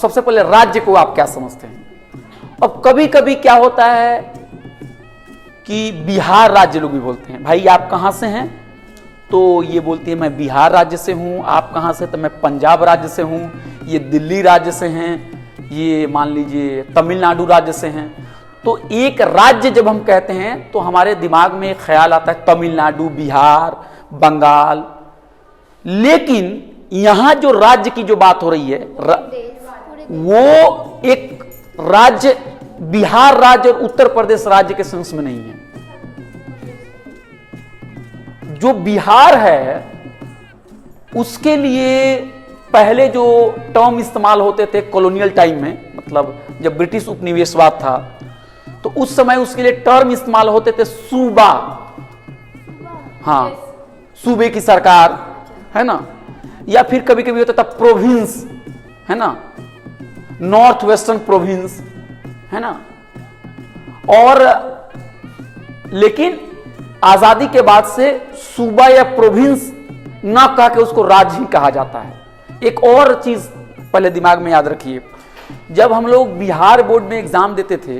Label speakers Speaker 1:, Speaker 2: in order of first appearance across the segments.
Speaker 1: सबसे पहले राज्य को आप क्या समझते हैं? अब कभी कभी क्या होता है कि बिहार राज्य लोग भी बोलते हैं, भाई आप कहां से हैं? तो ये बोलती है मैं बिहार राज्य से हूं। आप कहां से? तो मैं पंजाब राज्य से हूं। ये दिल्ली राज्य से हैं, ये मान लीजिए तमिलनाडु राज्य से हैं। तो एक राज्य जब हम कहते हैं तो हमारे दिमाग में एक ख्याल आता है तमिलनाडु, बिहार, बंगाल। लेकिन यहां जो राज्य की जो बात हो रही है वो एक राज्य बिहार राज्य और उत्तर प्रदेश राज्य के सेंस में नहीं है। जो बिहार है उसके लिए पहले जो टर्म इस्तेमाल होते थे कॉलोनियल टाइम में, मतलब जब ब्रिटिश उपनिवेशवाद था, तो उस समय उसके लिए टर्म इस्तेमाल होते थे सूबा। हाँ, सूबे की सरकार है ना, या फिर कभी कभी होता था प्रोविंस, है ना, नॉर्थ वेस्टर्न प्रोविंस, है ना। और लेकिन आजादी के बाद से सूबा या प्रोविंस ना कह के उसको राज्य ही कहा जाता है। एक और चीज पहले दिमाग में याद रखिए, जब हम लोग बिहार बोर्ड में एग्जाम देते थे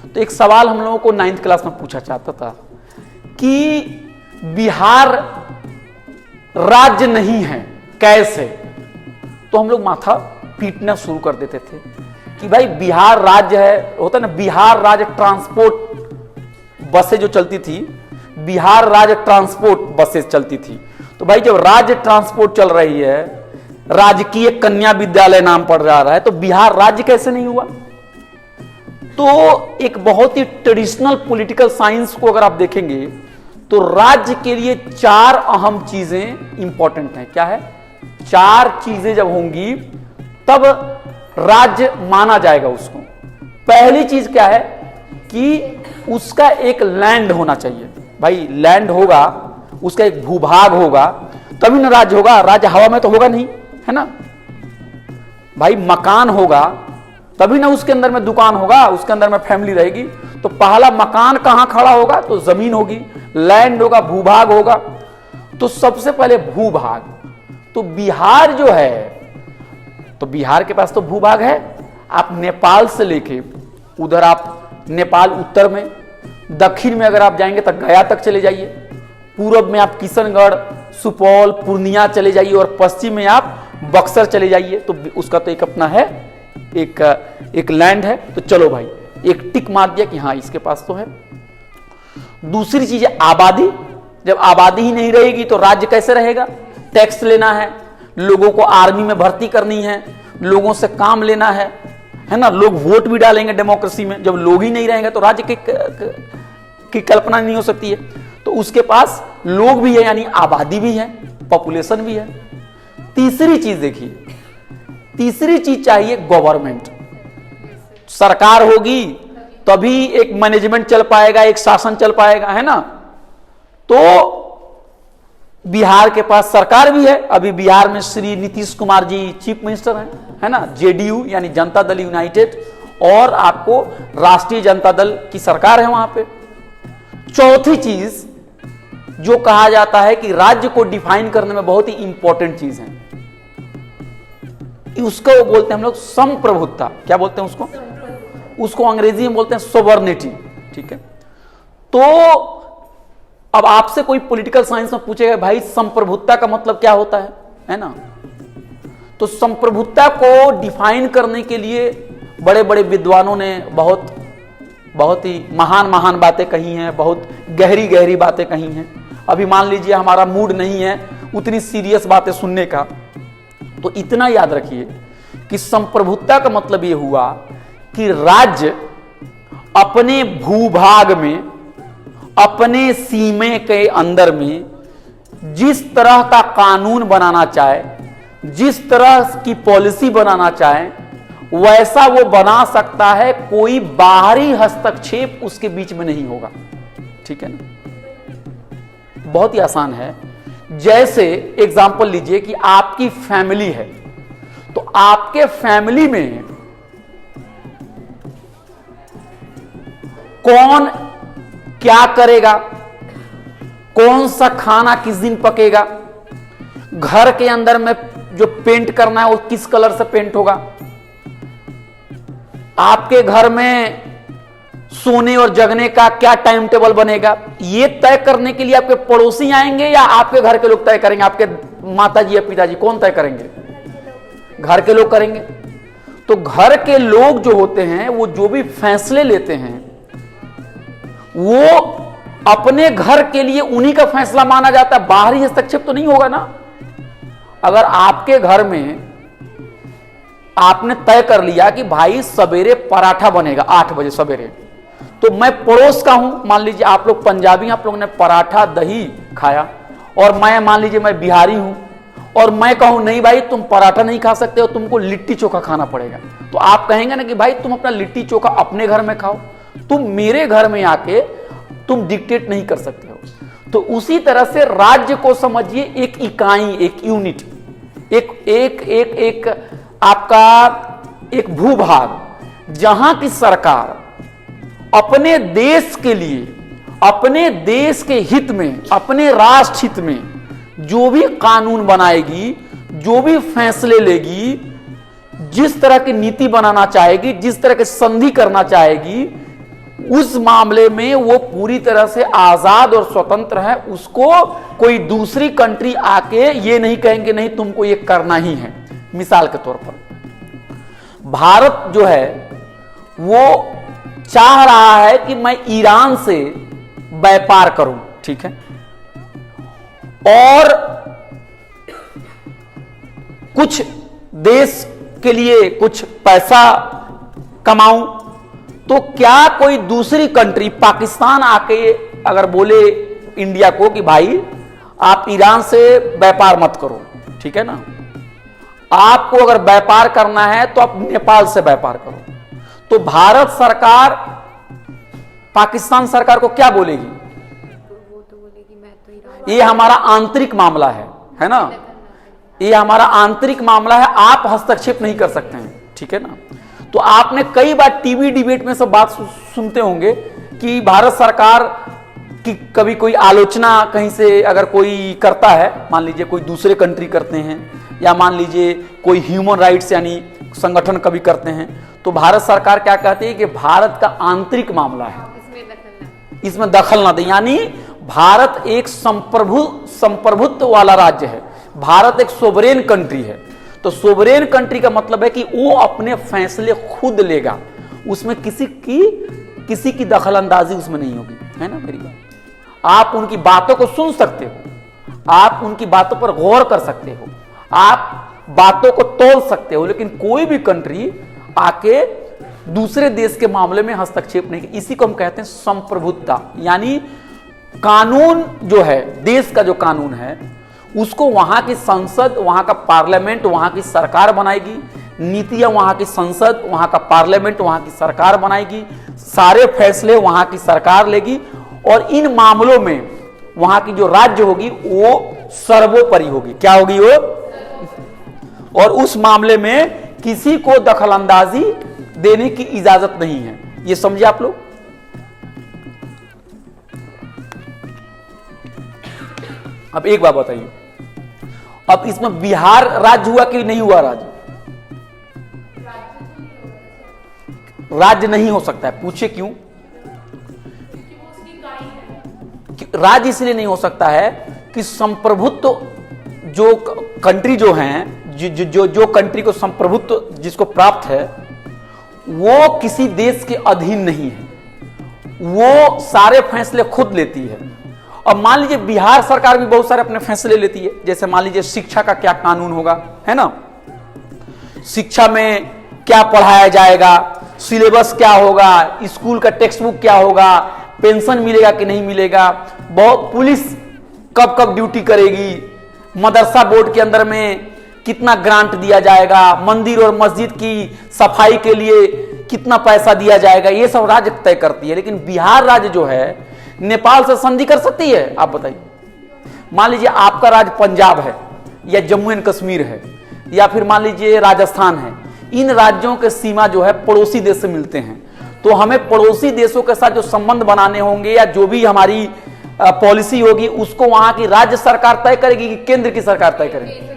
Speaker 1: तो एक सवाल हम लोगों को 9th क्लास में पूछा जाता था कि बिहार राज्य नहीं है, कैसे? तो हम लोग माथा पीटना शुरू कर देते थे कि भाई बिहार राज्य है, होता ना बिहार राज्य ट्रांसपोर्ट बसें जो चलती थी, बिहार राज्य ट्रांसपोर्ट बसें चलती थी। तो भाई जब राज्य ट्रांसपोर्ट चल रही है, राजकीय कन्या विद्यालय नाम पड़ जा रहा है, तो बिहार राज्य कैसे नहीं हुआ? तो एक बहुत ही ट्रेडिशनल पॉलिटिकल साइंस को अगर आप देखेंगे तो राज्य के लिए 4 अहम चीजें इंपॉर्टेंट हैं। क्या है? 4 चीजें जब होंगी तब राज्य माना जाएगा उसको। पहली चीज क्या है कि उसका एक लैंड होना चाहिए। भाई लैंड होगा, उसका एक भूभाग होगा, तभी ना राज्य होगा। राज्य हवा में तो होगा नहीं, है ना। भाई मकान होगा तभी ना उसके अंदर में दुकान होगा, उसके अंदर में फैमिली रहेगी। तो पहला मकान कहां खड़ा होगा? तो जमीन होगी, लैंड होगा, भूभाग होगा। तो सबसे पहले भूभाग। तो बिहार जो है, तो बिहार के पास तो भूभाग है। आप नेपाल से लेके उधर आप नेपाल उत्तर में, दक्षिण में अगर आप जाएंगे तो गया तक चले जाइए, पूरब में आप किशनगढ़, सुपौल, पूर्णिया चले जाइए, और पश्चिम में आप बक्सर चले जाइए। तो उसका तो एक अपना है, एक लैंड है। तो चलो भाई एक टिक मार दिया कि हाँ इसके पास तो है। दूसरी चीज है आबादी। जब आबादी ही नहीं रहेगी तो राज्य कैसे रहेगा? टैक्स लेना है, लोगों को आर्मी में भर्ती करनी है, लोगों से काम लेना है ना। लोग वोट भी डालेंगे डेमोक्रेसी में। जब लोग ही नहीं रहेंगे तो राज्य की कल्पना नहीं हो सकती है। तो उसके पास लोग भी है, यानी आबादी भी है, पॉपुलेशन भी है। तीसरी चीज देखिए, तीसरी चीज चाहिए गवर्नमेंट। सरकार होगी तभी एक मैनेजमेंट चल पाएगा, एक शासन चल पाएगा, है ना। तो बिहार के पास सरकार भी है। अभी बिहार में श्री नीतीश कुमार जी चीफ मिनिस्टर हैं, है ना। जेडीयू यानी जनता दल यूनाइटेड, और आपको राष्ट्रीय जनता दल की सरकार है वहां पे। चौथी चीज जो कहा जाता है कि राज्य को डिफाइन करने में बहुत ही इंपॉर्टेंट चीज है, उसको बोलते हैं हम लोग संप्रभुत्ता। क्या बोलते हैं उसको? उसको अंग्रेजी में बोलते हैं सोवर्निटी। ठीक है। तो अब आपसे कोई पॉलिटिकल साइंस में पूछेगा भाई संप्रभुत्ता का मतलब क्या होता है ना। तो संप्रभुत्ता को डिफाइन करने के लिए बड़े बड़े विद्वानों ने बहुत ही महान बातें कही हैं, बहुत गहरी गहरी बातें कही हैं। अभी मान लीजिए हमारा मूड नहीं है उतनी सीरियस बातें सुनने का, तो इतना याद रखिए कि संप्रभुत्ता का मतलब यह हुआ कि राज्य अपने भूभाग में, अपने सीमे के अंदर में जिस तरह का कानून बनाना चाहे, जिस तरह की पॉलिसी बनाना चाहे, वैसा वो बना सकता है। कोई बाहरी हस्तक्षेप उसके बीच में नहीं होगा। ठीक है ना। बहुत ही आसान है। जैसे एग्जांपल लीजिए कि आपकी फैमिली है, तो आपके फैमिली में कौन क्या करेगा, कौन सा खाना किस दिन पकेगा, घर के अंदर में जो पेंट करना है वो किस कलर से पेंट होगा, आपके घर में सोने और जगने का क्या टाइम टेबल बनेगा, ये तय करने के लिए आपके पड़ोसी आएंगे या आपके घर के लोग तय करेंगे? आपके माताजी या पिताजी कौन तय करेंगे? घर के लोग करेंगे। तो घर के लोग जो होते हैं वो जो भी फैसले लेते हैं वो अपने घर के लिए उन्हीं का फैसला माना जाता है, बाहरी हस्तक्षेप तो नहीं होगा ना। अगर आपके घर में आपने तय कर लिया कि भाई सवेरे पराठा बनेगा 8 बजे सवेरे, तो मैं पड़ोस का हूं, मान लीजिए आप लोग पंजाबी, आप लोगों ने पराठा दही खाया, और मैं मान लीजिए मैं बिहारी हूं और मैं कहूं नहीं भाई तुम पराठा नहीं खा सकते हो, तुमको लिट्टी चोखा खाना पड़ेगा, तो आप कहेंगे ना कि भाई तुम अपना लिट्टी चोखा अपने घर में खाओ, तुम मेरे घर में आके तुम डिक्टेट नहीं कर सकते हो। तो उसी तरह से राज्य को समझिए एक इकाई, एक यूनिट, एक आपका एक भूभाग, जहां की सरकार अपने देश के लिए, अपने देश के हित में, अपने राष्ट्र हित में जो भी कानून बनाएगी, जो भी फैसले लेगी, जिस तरह की नीति बनाना चाहेगी, जिस तरह की संधि करना चाहेगी, उस मामले में वो पूरी तरह से आजाद और स्वतंत्र है। उसको कोई दूसरी कंट्री आके ये नहीं कहेंगे नहीं तुमको ये करना ही है। मिसाल के तौर पर भारत जो है वो चाह रहा है कि मैं ईरान से व्यापार करूं, ठीक है, और कुछ देश के लिए कुछ पैसा कमाऊं, तो क्या कोई दूसरी कंट्री पाकिस्तान आके अगर बोले इंडिया को कि भाई आप ईरान से व्यापार मत करो, ठीक है ना, आपको अगर व्यापार करना है तो आप नेपाल से व्यापार करो, तो भारत सरकार पाकिस्तान सरकार को क्या बोलेगी?
Speaker 2: वो तो बोलेगी मैं तो ईरान,
Speaker 1: ये हमारा आंतरिक मामला है ना, ये हमारा आंतरिक मामला है, आप हस्तक्षेप नहीं कर सकते हैं, ठीक है ना। तो आपने कई बार टीवी डिबेट में सब बात सुनते होंगे कि भारत सरकार की कभी कोई आलोचना कहीं से अगर कोई करता है, मान लीजिए कोई दूसरे कंट्री करते हैं, या मान लीजिए कोई ह्यूमन राइट्स यानी संगठन कभी करते हैं, तो भारत सरकार क्या कहती है कि भारत का आंतरिक मामला है, इसमें दखल ना दे। यानी भारत एक संप्रभुत्व वाला राज्य है, भारत एक सोवरेन कंट्री है। तो सोवरेन कंट्री का मतलब है कि वो अपने फैसले खुद लेगा, उसमें किसी की दखल अंदाजी उसमें नहीं होगी, है ना मेरी बात। आप उनकी बातों को सुन सकते हो, आप उनकी बातों पर गौर कर सकते हो, आप बातों को तोल सकते हो, लेकिन कोई भी कंट्री आके दूसरे देश के मामले में हस्तक्षेप नहीं। इसी को हम कहते हैं संप्रभुत्ता, यानी कानून जो है, देश का जो कानून है उसको वहां की संसद, वहां का पार्लियामेंट, वहां की सरकार बनाएगी, नीतियां वहां की संसद, वहां का पार्लियामेंट, वहां की सरकार बनाएगी, सारे फैसले वहां की सरकार लेगी, और इन मामलों में वहां की जो राज्य होगी वो सर्वोपरि होगी। क्या होगी वो? और उस मामले में किसी को दखलंदाजी देने की इजाजत नहीं है। ये समझे आप लोग? अब एक बात बताइए, अब इसमें बिहार राज्य हुआ कि नहीं हुआ? राज्य नहीं हो सकता है। पूछे क्यों? राज्य इसलिए नहीं हो सकता है कि संप्रभुत्व जो कंट्री जो हैं, जो कंट्री को संप्रभुत्व जिसको प्राप्त है वो किसी देश के अधीन नहीं है, वो सारे फैसले खुद लेती है। अब मान लीजिए बिहार सरकार भी बहुत सारे अपने फैसले लेती है, जैसे मान लीजिए शिक्षा का क्या कानून होगा, है ना, शिक्षा में क्या पढ़ाया जाएगा, सिलेबस क्या होगा, स्कूल का टेक्स्ट बुक क्या होगा, पेंशन मिलेगा कि नहीं मिलेगा, बहुत पुलिस कब कब ड्यूटी करेगी, मदरसा बोर्ड के अंदर में कितना ग्रांट दिया जाएगा, मंदिर और मस्जिद की सफाई के लिए कितना पैसा दिया जाएगा, ये सब राज्य तय करती है। लेकिन बिहार राज्य जो है नेपाल से संधि कर सकती है? आप बताइए। मान लीजिए आपका राज्य पंजाब है या जम्मू एंड कश्मीर है या फिर मान लीजिए राजस्थान है, इन राज्यों के सीमा जो है पड़ोसी देश से मिलते हैं, तो हमें पड़ोसी देशों के साथ जो संबंध बनाने होंगे या जो भी हमारी पॉलिसी होगी उसको वहां की राज्य सरकार तय करेगी कि केंद्र की सरकार तय करेगी?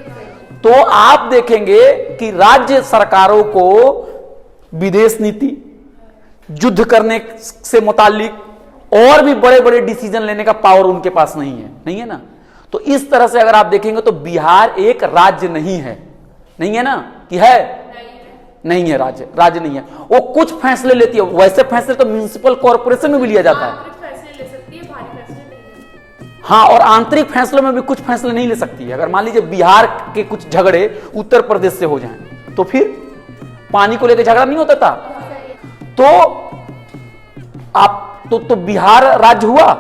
Speaker 1: तो आप देखेंगे कि राज्य सरकारों को विदेश नीति, युद्ध करने से मुतालिक और भी बड़े बड़े डिसीजन लेने का पावर उनके पास नहीं है ना। तो इस तरह से अगर आप देखेंगे तो बिहार एक राज्य नहीं है ना, कि है नहीं है, राज्य नहीं है। वो कुछ फैसले लेती है, वैसे फैसले तो म्युनिसिपल कॉर्पोरेशन में भी लिया जाता है,
Speaker 2: फैसले ले सकती है, भारी फैसले नहीं।
Speaker 1: हाँ, और आंतरिक फैसलों में भी कुछ फैसले नहीं ले सकती है। अगर मान लीजिए बिहार के कुछ झगड़े उत्तर प्रदेश से हो जाएं तो फिर पानी को लेकर झगड़ा नहीं होता था, तो आप तो बिहार राज्य हुआ?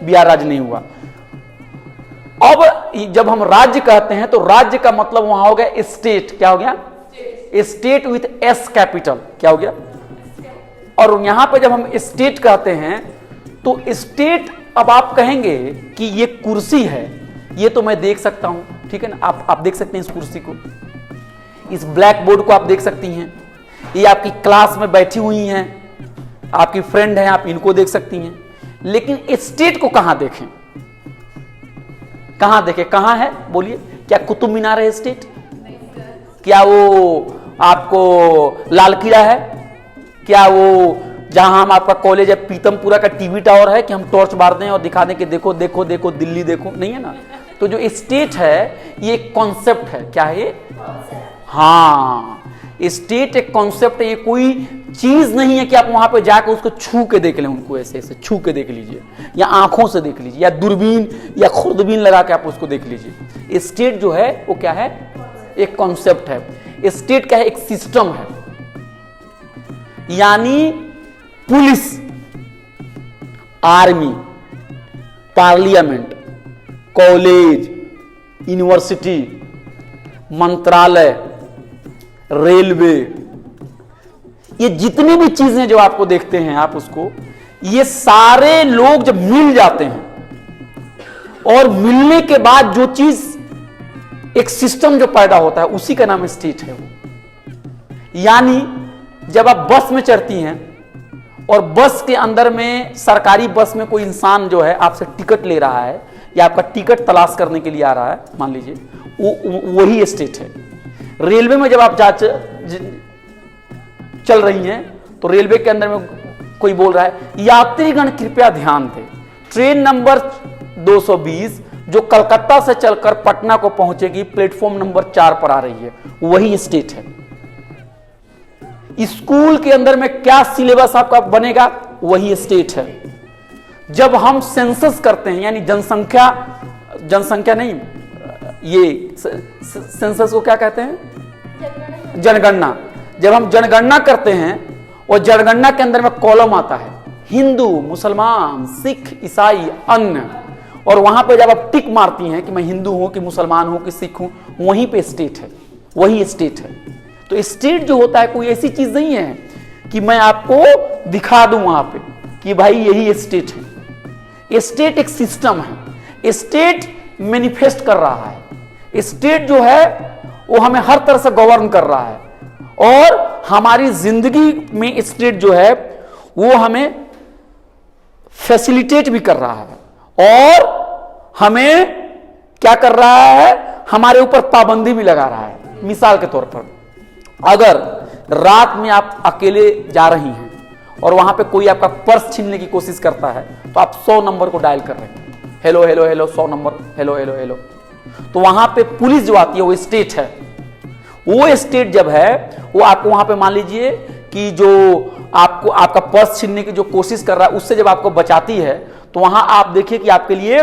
Speaker 1: बिहार राज्य नहीं हुआ। अब जब हम राज्य कहते हैं तो राज्य का मतलब वहां हो गया स्टेट। क्या हो गया? State with S capital. क्या हो गया? और यहां पे जब हम स्टेट कहते हैं तो स्टेट, अब आप कहेंगे कि ये कुर्सी है, ये तो मैं देख सकता हूं, ठीक है ना, आप देख सकते हैं इस कुर्सी को, इस ब्लैक बोर्ड को आप देख सकती हैं, ये आपकी क्लास में बैठी हुई हैं, आपकी फ्रेंड है, आप इनको देख सकती हैं। लेकिन स्टेट को कहां देखें? कहां देखें? कहां है बोलिए? क्या कुतुब मीनार है स्टेट? क्या वो आपको लाल किला है? क्या वो जहां हम आपका कॉलेज है पीतमपुरा का टीवी टावर है कि हम टॉर्च मार दें और दिखा दें कि देखो देखो देखो दिल्ली देखो? नहीं है ना। तो जो स्टेट है ये एक कॉन्सेप्ट है। क्या है ये? हाँ, स्टेट एक कॉन्सेप्ट है, ये कोई चीज नहीं है कि आप वहां पे जाकर उसको छू के देख लें, उनको ऐसे ऐसे छू के देख लीजिए, या आंखों से देख लीजिए, या दूरबीन या खुर्दबीन लगा के आप उसको देख लीजिए। स्टेट जो है वो क्या है? एक कॉन्सेप्ट है। स्टेट क्या है? एक सिस्टम है। यानी police, army, parliament, college, university, मंत्रालय, रेलवे, ये जितनी भी चीजें जो आपको देखते हैं आप उसको, ये सारे लोग जब मिल जाते हैं और मिलने के बाद जो चीज एक सिस्टम जो पैदा होता है उसी का नाम स्टेट है वो। यानी जब आप बस में चढ़ती हैं और बस के अंदर में, सरकारी बस में कोई इंसान जो है आपसे टिकट ले रहा है या आपका टिकट तलाश करने के लिए आ रहा है, मान लीजिए, वही स्टेट है। रेलवे में जब आप चल रही हैं तो रेलवे के अंदर में कोई बोल रहा है, यात्रीगण कृपया ध्यान दें, ट्रेन नंबर 220 जो कलकत्ता से चलकर पटना को पहुंचेगी प्लेटफॉर्म नंबर 4 पर आ रही है, वही स्टेट है। स्कूल के अंदर में क्या सिलेबस आपका बनेगा, वही स्टेट है। जब हम सेंसस करते हैं, यानी जनसंख्या नहीं, ये सेंसस को क्या कहते हैं? जनगणना। जब हम जनगणना करते हैं और जनगणना के अंदर में कॉलम आता है हिंदू, मुसलमान, सिख, ईसाई, अन्य, और वहां पे जब आप टिक मारती हैं कि मैं हिंदू हूं कि मुसलमान हूं कि सिख हूं, वहीं पे स्टेट है, वही स्टेट है। तो स्टेट जो होता है कोई ऐसी चीज नहीं है कि मैं आपको दिखा दूं वहां पे कि भाई यही स्टेट है। स्टेट एक सिस्टम है। स्टेट मैनिफेस्ट कर रहा है। स्टेट जो है वो हमें हर तरह से गवर्न कर रहा है, और हमारी जिंदगी में स्टेट जो है वो हमें फैसिलिटेट भी कर रहा है, और हमें क्या कर रहा है? हमारे ऊपर पाबंदी भी लगा रहा है। मिसाल के तौर पर, अगर रात में आप अकेले जा रही हैं और वहां पे कोई आपका पर्स छीनने की कोशिश करता है, तो आप 100 नंबर को डायल कर रहे हैं, hello hello hello 100 number, hello hello hello, तो वहां पे पुलिस जो आती है वो स्टेट है। वो स्टेट जब है वो आपको वहां पे, मान लीजिए कि जो आपको आपका पर्स छीनने की जो कोशिश कर रहा है उससे जब आपको बचाती है, तो वहां आप देखिए कि आपके लिए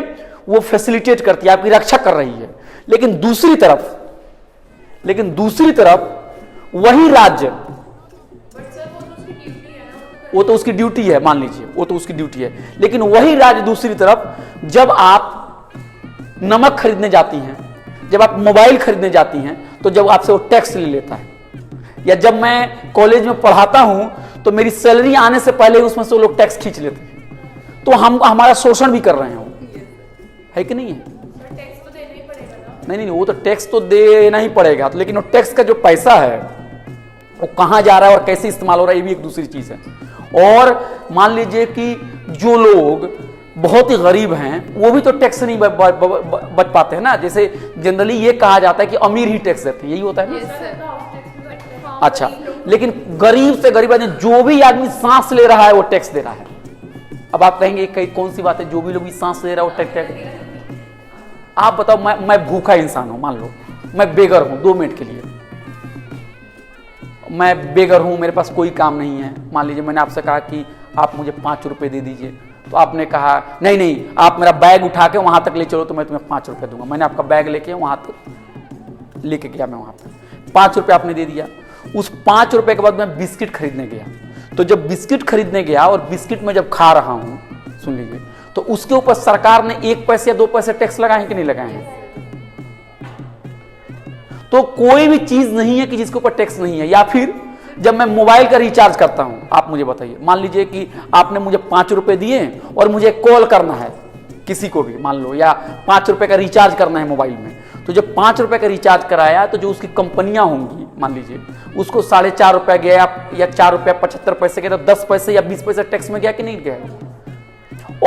Speaker 1: वो फैसिलिटेट करती है, आपकी रक्षा कर रही है। लेकिन दूसरी तरफ वही राज्य, वो तो उसकी ड्यूटी है, मान लीजिए वो तो उसकी ड्यूटी है, लेकिन वही राज्य दूसरी तरफ जब आप नमक खरीदने जाती हैं, जब आप मोबाइल खरीदने जाती हैं, तो जब आपसे वो टैक्स ले लेता है। या जब मैं कॉलेज में पढ़ाता हूं तो मेरी सैलरी आने से पहले उसमें से वो लोग टैक्स खींच लेते हैं, तो हम हमारा शोषण भी कर रहे हैं, है कि नहीं है?
Speaker 2: टैक्स तो देना ही पड़ेगा ना।
Speaker 1: नहीं, वो तो टैक्स तो देना ही पड़ेगा, लेकिन वो टैक्स का जो पैसा है वो कहां जा रहा है और कैसे इस्तेमाल हो रहा है, ये भी एक दूसरी चीज है। और मान लीजिए कि जो लोग बहुत ही गरीब हैं वो भी तो टैक्स नहीं बच पाते हैं ना। जैसे जनरली ये कहा जाता है कि अमीर ही टैक्स देते हैं, यही होता है ना।
Speaker 2: Yes, sir.
Speaker 1: अच्छा, लेकिन गरीब से गरीब आदमी, जो भी आदमी सांस ले रहा है वो टैक्स दे रहा है। अब आप कहेंगे कहीं कौन सी बात है, जो भी लोग सांस ले रहा है वो टैक्स। आप बताओ, मैं भूखा इंसान हूं, मान लो मैं बेगर हूं 2 मिनट के लिए, मैं बेगर हूं, मेरे पास कोई काम नहीं है। मान लीजिए मैंने आपसे कहा कि आप मुझे 5 रुपए दे दीजिए, तो आपने कहा नहीं नहीं आप मेरा बैग उठा के वहां तक ले चलो तो मैं तुम्हें 5 रुपए दूंगा। मैंने आपका बैग लेके वहां तक लेके गया, मैं वहां पर 5 रुपए आपने दे दिया। उस 5 रुपए के बाद मैं बिस्किट खरीदने गया, तो जब बिस्किट खरीदने गया और बिस्किट में जब खा रहा हूं, सुन लीजिए, तो उसके ऊपर सरकार ने 1 पैसे या 2 पैसे टैक्स लगाए हैं कि नहीं लगाए हैं? तो कोई भी चीज नहीं है कि जिसके ऊपर टैक्स नहीं है। या फिर जब मैं मोबाइल का रिचार्ज करता हूं, आप मुझे बताइए, मान लीजिए कि आपने मुझे 5 रुपए दिए और मुझे कॉल करना है किसी को भी, मान लो, या 5 रुपए का रिचार्ज करना है मोबाइल में, तो जब 5 रुपए का रिचार्ज कराया तो जो उसकी कंपनियां होंगी, मान लीजिए उसको 4.5 रुपए गया या 4 रुपया 75 पैसे गया, तो 10 पैसे या 20 पैसे टैक्स में गया कि नहीं गया?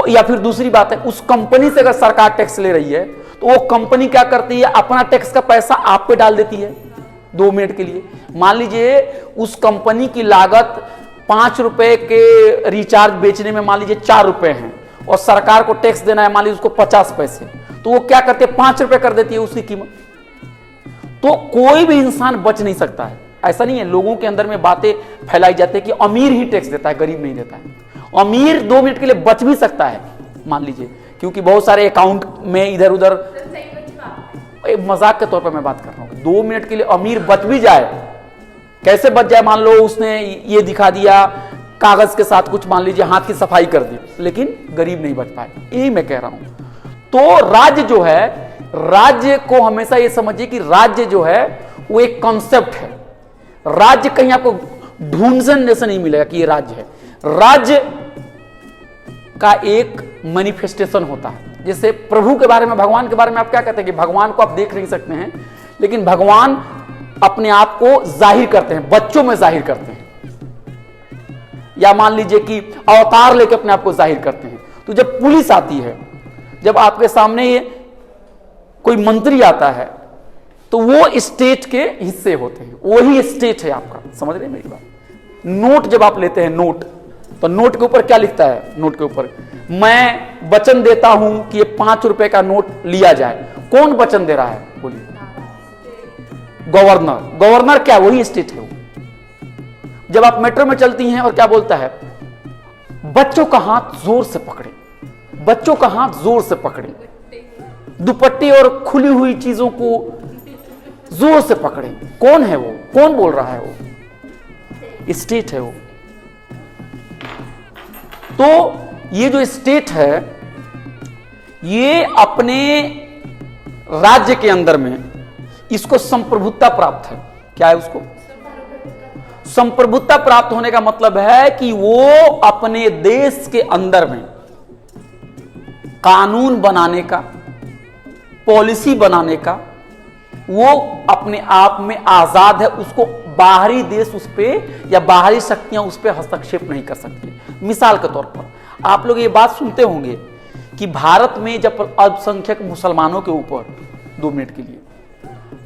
Speaker 1: या फिर दूसरी बात है, उस कंपनी से अगर सरकार टैक्स ले रही है तो वो कंपनी क्या करती है, अपना टैक्स का पैसा आप पे डाल देती है 2 मिनट के लिए। मान लीजिए उस कंपनी की लागत 5 रुपए के रिचार्ज बेचने में मान लीजिए 4 रुपए हैं और सरकार को टैक्स देना है मान लीजिए उसको 50 पैसे, तो वो क्या करते हैं 5 रुपए कर देती है उसकी कीमत। तो कोई भी इंसान बच नहीं सकता है। ऐसा नहीं है, लोगों के अंदर में बातें फैलाई जाती है कि अमीर ही टैक्स देता है, गरीब नहीं देता है। अमीर 2 मिनट के लिए बच भी सकता है मान लीजिए, क्योंकि बहुत सारे अकाउंट में इधर उधर, मजाक के तौर पर मैं बात कर रहा हूं, 2 मिनट के लिए अमीर बच भी जाए। कैसे बच जाए? मान लो उसने ये दिखा दिया कागज के साथ कुछ, मान लीजिए हाथ की सफाई कर दी, लेकिन गरीब नहीं बच पाए। यही मैं कह रहा हूं। तो राज्य जो है, राज्य को हमेशा ये समझिए कि राज्य जो है वो एक कॉन्सेप्ट है। राज्य कहीं आपको ढूंढने से नहीं मिलेगा कि ये राज्य है। राज्य का एक मैनिफेस्टेशन होता है। जैसे प्रभु के बारे में, भगवान के बारे में आप क्या कहते हैं कि भगवान को आप देख नहीं सकते हैं, लेकिन भगवान अपने आप को जाहिर करते हैं, बच्चों में जाहिर करते हैं, या मान लीजिए कि अवतार लेके अपने आप को जाहिर करते हैं। तो जब पुलिस आती है, जब आपके सामने ये कोई मंत्री आता है, तो वो स्टेट के हिस्से होते हैं, वही स्टेट है आपका। समझ रहे हैं मेरी बात? नोट जब आप लेते हैं, नोट, तो नोट के ऊपर क्या लिखता है? नोट के ऊपर मैं वचन देता हूं कि ये 5 रुपए का नोट लिया जाए। कौन वचन दे रहा है? बोलिए। गवर्नर। गवर्नर क्या? वही स्टेट है वो। जब आप मेट्रो में चलती हैं और क्या बोलता है? बच्चों का हाथ जोर से पकड़े, बच्चों का हाथ जोर से पकड़े, दुपट्टे और खुली हुई चीजों को जोर से पकड़े। कौन है वो? कौन बोल रहा है? वो स्टेट है वो। तो ये जो स्टेट है, ये अपने राज्य के अंदर में इसको संप्रभुता प्राप्त है। क्या है उसको? संप्रभुता प्राप्त होने का मतलब है कि वो अपने देश के अंदर में कानून बनाने का, पॉलिसी बनाने का वो अपने आप में आजाद है। उसको बाहरी देश उस पे या बाहरी शक्तियां उस पे हस्तक्षेप नहीं कर सकती। मिसाल के तौर पर आप लोग ये बात सुनते होंगे कि भारत में जब अल्पसंख्यक मुसलमानों के ऊपर, 2 मिनट के लिए,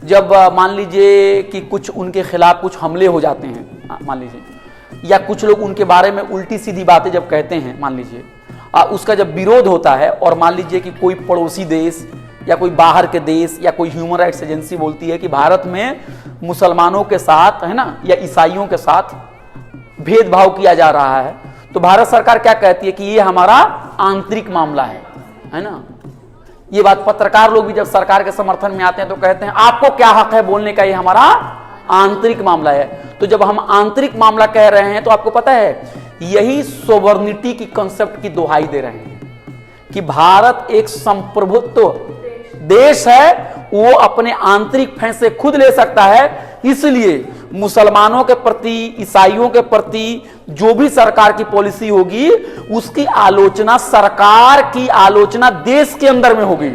Speaker 1: जब मान लीजिए कि कुछ उनके खिलाफ कुछ हमले हो जाते हैं, मान लीजिए, या कुछ लोग उनके बारे में उल्टी सीधी बातें जब कहते हैं, मान लीजिए, उसका जब विरोध होता है, और मान लीजिए कि कोई पड़ोसी देश या कोई बाहर के देश या कोई ह्यूमन राइट्स एजेंसी बोलती है कि भारत में मुसलमानों के साथ, है ना, या ईसाइयों के साथ भेदभाव किया जा रहा है, तो भारत सरकार क्या कहती है कि ये हमारा आंतरिक मामला है ना। ये बात पत्रकार लोग भी जब सरकार के समर्थन में आते हैं तो कहते हैं आपको क्या हक है बोलने का, ये हमारा आंतरिक मामला है। तो जब हम आंतरिक मामला कह रहे हैं तो आपको पता है यही सोवर्निटी की कंसेप्ट की दुहाई दे रहे हैं कि भारत एक संप्रभुत्व देश है, वो अपने आंतरिक फैसले खुद ले सकता है। इसलिए मुसलमानों के प्रति, ईसाइयों के प्रति जो भी सरकार की पॉलिसी होगी, उसकी आलोचना, सरकार की आलोचना देश के अंदर में होगी,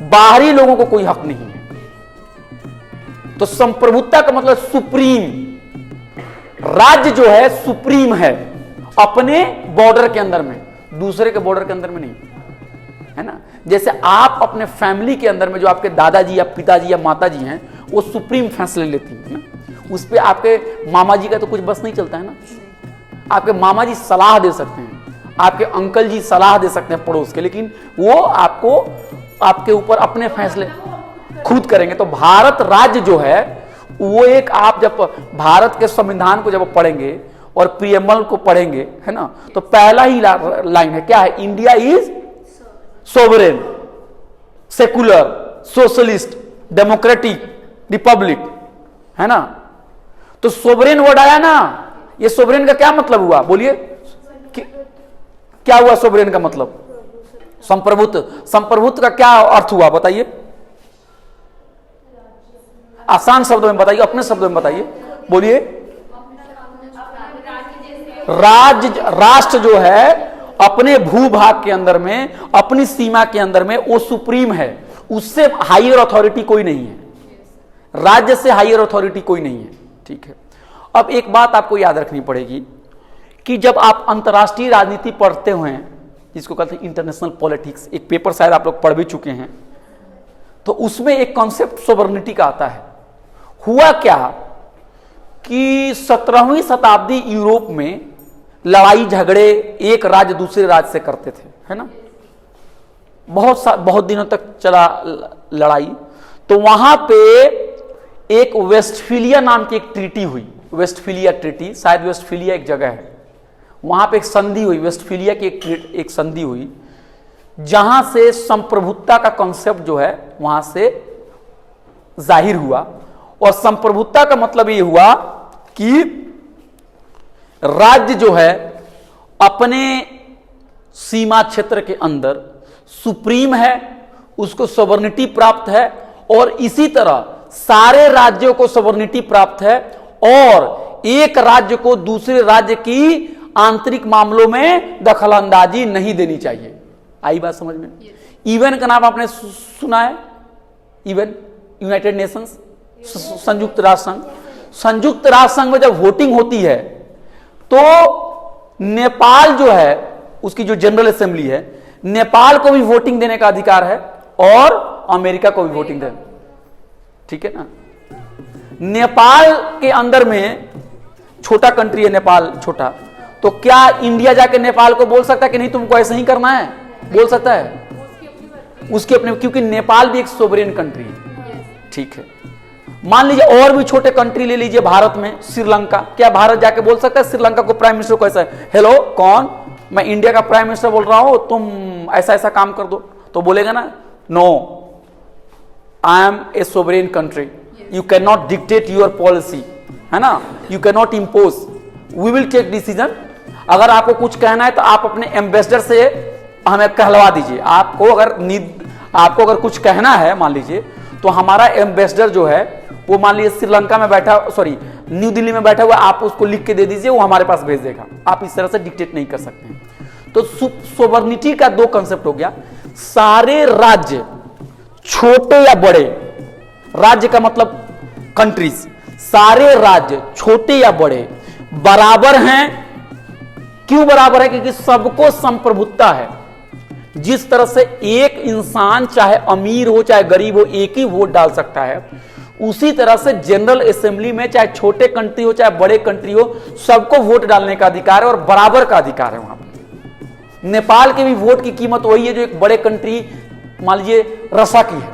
Speaker 1: बाहरी लोगों को कोई हक नहीं है। तो संप्रभुता का मतलब सुप्रीम। राज्य जो है सुप्रीम है अपने बॉर्डर के अंदर में, दूसरे के बॉर्डर के अंदर में नहीं, है ना। जैसे आप अपने फैमिली के अंदर में जो आपके दादाजी या पिताजी या माताजी हैं, वो सुप्रीम फैसले लेती हैं ना, उस पे आपके मामा जी का तो कुछ बस नहीं चलता है ना। आपके मामा जी सलाह दे सकते हैं, आपके अंकल जी सलाह दे सकते हैं पड़ोस के, लेकिन वो आपको आपके ऊपर अपने फैसले खुद करेंगे। तो भारत राज्य जो है वो एक, आप जब भारत के संविधान को जब पढ़ेंगे और प्रियम्बल को पढ़ेंगे, है ना, तो पहला ही लाइन है, क्या है? India is sovereign, secular, socialist, democratic Republic, है ना। तो सोवरेन वर्ड आया ना, ये सोवरेन का क्या मतलब हुआ? बोलिए, क्या हुआ सोवरेन का मतलब? संप्रभुत्व। संप्रभुत्व का क्या अर्थ हुआ बताइए? आसान शब्दों में बताइए, अपने शब्दों में बताइए, बोलिए। राष्ट्र जो है अपने भूभाग के अंदर में, अपनी सीमा के अंदर में वो सुप्रीम है, उससे हायर अथॉरिटी कोई नहीं है, राज्य से हायर अथॉरिटी कोई नहीं है, ठीक है। अब एक बात आपको याद रखनी पड़ेगी कि जब आप अंतर्राष्ट्रीय राजनीति पढ़ते हुए हैं, जिसको कहते हैं इंटरनेशनल पॉलिटिक्स, एक पेपर शायद आप लोग पढ़ भी चुके हैं, तो उसमें एक कॉन्सेप्ट सोवरेनिटी का आता है। हुआ क्या कि 17वीं शताब्दी यूरोप में लड़ाई झगड़े एक राज्य दूसरे राज्य से करते थे, है ना, बहुत दिनों तक चला लड़ाई। तो वहां पे एक वेस्टफीलिया नाम की एक ट्रीटी हुई, वेस्टफीलिया ट्रीटी, शायद वेस्टफीलिया एक जगह है, वहां पे एक संधि हुई, वेस्टफीलिया की एक संधि हुई, जहां से संप्रभुत्ता का कॉन्सेप्ट जो है वहां से जाहिर हुआ। और संप्रभुत्ता का मतलब ये हुआ कि राज्य जो है अपने सीमा क्षेत्र के अंदर सुप्रीम है, उसको सोवरेनिटी प्राप्त है, और इसी तरह सारे राज्यों को सोवरेनिटी प्राप्त है, और एक राज्य को दूसरे राज्य की आंतरिक मामलों में दखलंदाजी नहीं देनी चाहिए। आई बात समझ में? ईवन का नाम आपने सुना है? ईवन, यूनाइटेड नेशंस, संयुक्त राष्ट्र संघ। संयुक्त राष्ट्र संघ में जब वोटिंग होती है तो नेपाल जो है, उसकी जो जनरल असेंबली है, नेपाल को भी वोटिंग देने का अधिकार है और अमेरिका को भी वोटिंग देने, ठीक है ना। नेपाल के अंदर में छोटा कंट्री है नेपाल, छोटा, तो क्या इंडिया जाके नेपाल को बोल सकता है कि नहीं तुमको ऐसे ही करना है? बोल सकता है? उसकी अपने, क्योंकि नेपाल भी एक सोवरेन कंट्री है, ठीक है। मान लीजिए और भी छोटे कंट्री ले लीजिए, भारत में श्रीलंका, क्या भारत जाके बोल सकता है श्रीलंका को प्राइम मिनिस्टर को ऐसा, हेलो कौन, मैं इंडिया का प्राइम मिनिस्टर बोल रहा हूं, तुम ऐसा ऐसा काम कर दो, तो बोलेगा ना, no, I am a sovereign country, you can not dictate your policy, है ना, you can not impose, we will take decision. अगर आपको कुछ कहना है तो आप अपने एम्बेसडर से हमें कहलवा दीजिए। आपको अगर कुछ कहना है मान लीजिए, तो हमारा एम्बेसडर जो है वो मान लीजिए श्रीलंका में बैठा, सॉरी न्यू दिल्ली में बैठा हुआ, आप उसको लिख के दे दीजिए, वो हमारे पास भेज देगा। आप इस तरह से डिक्टेट नहीं कर सकते हैं। तो सोवरेनिटी का दो कंसेप्ट हो गया, सारे राज्य छोटे या बड़े, राज्य का मतलब कंट्रीज, सारे राज्य छोटे या बड़े बराबर हैं। क्यों बराबर है? क्योंकि सबको संप्रभुत्ता है। जिस तरह से एक इंसान चाहे अमीर हो चाहे गरीब हो एक ही वोट डाल सकता है, उसी तरह से जनरल असेंबली में चाहे छोटे कंट्री हो चाहे बड़े कंट्री हो, सबको वोट डालने का अधिकार है और बराबर का अधिकार है वहां पर। नेपाल के भी वोट की कीमत वही है जो एक बड़े कंट्री मान लीजिए रशिया की है।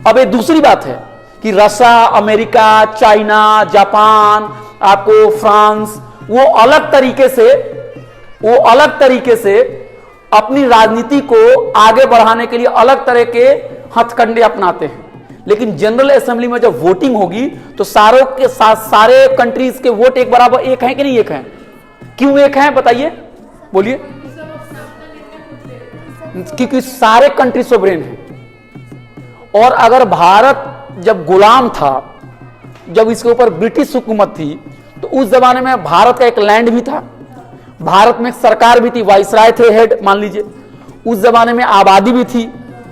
Speaker 1: अब एक दूसरी बात है कि रशिया, अमेरिका, चाइना, जापान, आपको फ्रांस, वो अलग तरीके से अपनी राजनीति को आगे बढ़ाने के लिए अलग तरह के हथकंडे अपनाते हैं। लेकिन जनरल असेंबली में जब वोटिंग होगी तो सारे कंट्रीज के वोट एक बराबर, एक हैं कि नहीं एक हैं? क्यों एक हैं बताइए, बोलिए। क्योंकि सारे कंट्री सोवरेन हैं। और अगर भारत जब गुलाम था, जब इसके ऊपर ब्रिटिश हुकूमत थी, तो उस जमाने में भारत का एक लैंड भी था, भारत में एक सरकार भी थी, वाइसराय थे हेड मान लीजिए, उस जमाने में आबादी भी थी,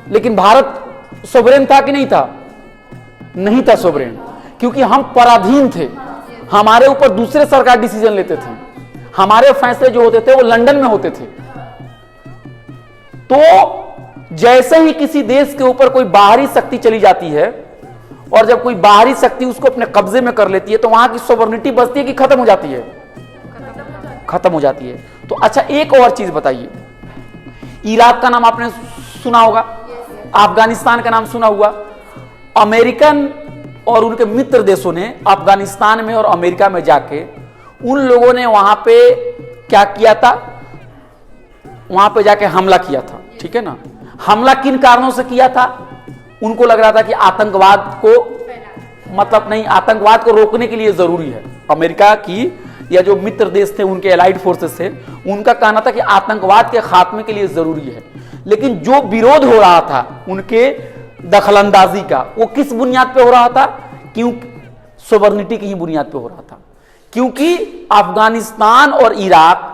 Speaker 1: लेकिन भारत सोवरेन था कि नहीं था? नहीं था सोवरेन, क्योंकि हम पराधीन थे, हमारे ऊपर दूसरे सरकार डिसीजन लेते थे, हमारे फैसले जो होते थे वो लंदन में होते थे। तो जैसे ही किसी देश के ऊपर कोई बाहरी शक्ति चली जाती है और जब कोई बाहरी शक्ति उसको अपने कब्जे में कर लेती है तो वहां की सॉवरेनिटी बचती है कि खत्म हो जाती है? खत्म हो जाती है। तो अच्छा एक और चीज बताइए, इराक का नाम आपने सुना होगा, अफगानिस्तान का नाम सुना हुआ। अमेरिकन और उनके मित्र देशों ने अफगानिस्तान में और अमेरिका में जाके उन लोगों ने वहां पे क्या किया था, वहां पे जाके हमला किया था, ठीक है ना। हमला किन कारणों से किया था? उनको लग रहा था कि आतंकवाद को, मतलब नहीं, आतंकवाद को रोकने के लिए जरूरी है। अमेरिका की या जो मित्र देश थे, उनके एलाइड फोर्सेस थे, उनका कहना था कि आतंकवाद के खात्मे के लिए जरूरी है। लेकिन जो विरोध हो रहा था उनके दखलंदाजी का, वो किस बुनियाद पे हो रहा था? क्योंकि सोवर्निटी की ही बुनियाद पे हो रहा था। क्योंकि अफगानिस्तान और इराक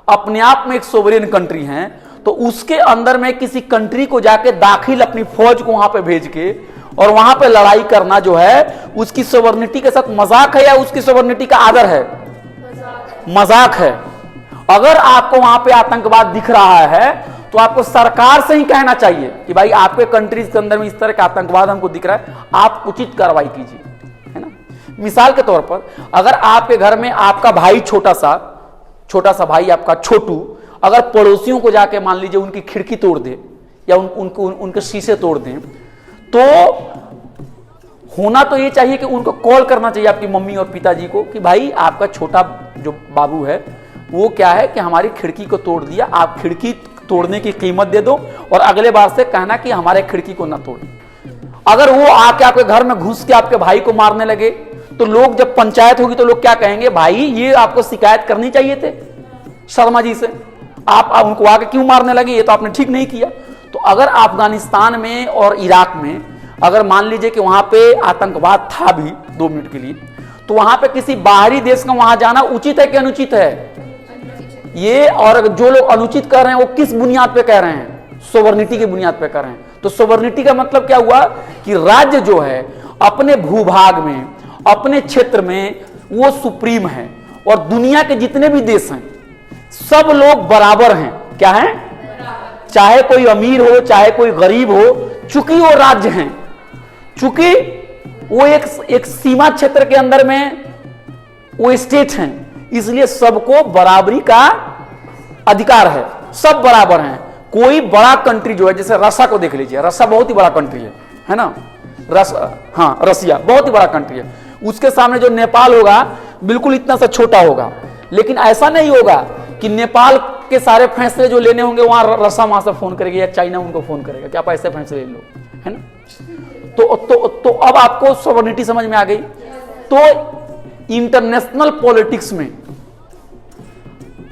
Speaker 1: अपने आप में एक सोवरेन कंट्री हैं, तो उसके अंदर में किसी कंट्री को जाके दाखिल अपनी फौज को वहां पे भेज के और वहां पे लड़ाई करना जो है उसकी सोवर्निटी के साथ मजाक है या उसकी सोवर्निटी का आदर है? मजाक है। अगर आपको वहां पे आतंकवाद दिख रहा है तो आपको सरकार से ही कहना चाहिए कि भाई आपके कंट्रीज के अंदर में इस तरह का आतंकवाद हमको दिख रहा है, आप उचित कार्रवाई कीजिए, है ना। मिसाल के तौर पर अगर आपके घर में आपका भाई छोटा सा भाई आपका छोटू अगर पड़ोसियों को जाके मान लीजिए उनकी खिड़की तोड़ दे या उनके शीशे तोड़ दें, तो होना तो ये चाहिए कि उनको कॉल करना चाहिए आपकी मम्मी और पिताजी को कि भाई आपका छोटा जो बाबू है वो क्या है कि हमारी खिड़की को तोड़ दिया, आप खिड़की तोड़ने की कीमत दे दो और अगले बार से कहना कि हमारे खिड़की को ना तोड़े। अगर वो आके आपके घर में घुस के आपके भाई को मारने लगे तो लोग, जब पंचायत होगी तो लोग क्या कहेंगे, भाई ये आपको शिकायत करनी चाहिए थे शर्मा जी से, आप उनको आके क्यों मारने लगे, ये तो आपने ठीक नहीं किया। तो अगर अफगानिस्तान में और इराक में अगर मान लीजिए कि वहां पे आतंकवाद था भी 2 मिनट के लिए, तो वहां पे किसी बाहरी देश का वहां जाना उचित है कि अनुचित है? ये, और जो लोग अनुचित कर रहे हैं वो किस बुनियाद पे कह रहे हैं? सोवर्निटी की बुनियाद पे कर रहे हैं। तो सोवर्निटी का मतलब क्या हुआ कि राज्य जो है अपने भूभाग में, अपने क्षेत्र में वो सुप्रीम है और दुनिया के जितने भी देश हैं सब लोग बराबर हैं। क्या है? चाहे कोई अमीर हो चाहे कोई गरीब हो, चूंकि वो राज्य हैं, चूंकि वो एक सीमा क्षेत्र के अंदर में वो स्टेट हैं, इसलिए सबको बराबरी का अधिकार है, सब बराबर हैं। कोई बड़ा कंट्री जो है, जैसे रशिया को देख लीजिए, रशिया बहुत ही बड़ा कंट्री है ना, रसिया बहुत ही बड़ा कंट्री है, उसके सामने जो नेपाल होगा बिल्कुल इतना सा छोटा होगा। लेकिन ऐसा नहीं होगा कि नेपाल के सारे फैसले जो लेने होंगे वहां रसिया वहां से फोन करेगी या चाइना उनको फोन करेगा कि आप ऐसे फैसले ले लो, है ना। तो अब आपको सोवर्निटी समझ में आ गई। तो इंटरनेशनल पॉलिटिक्स में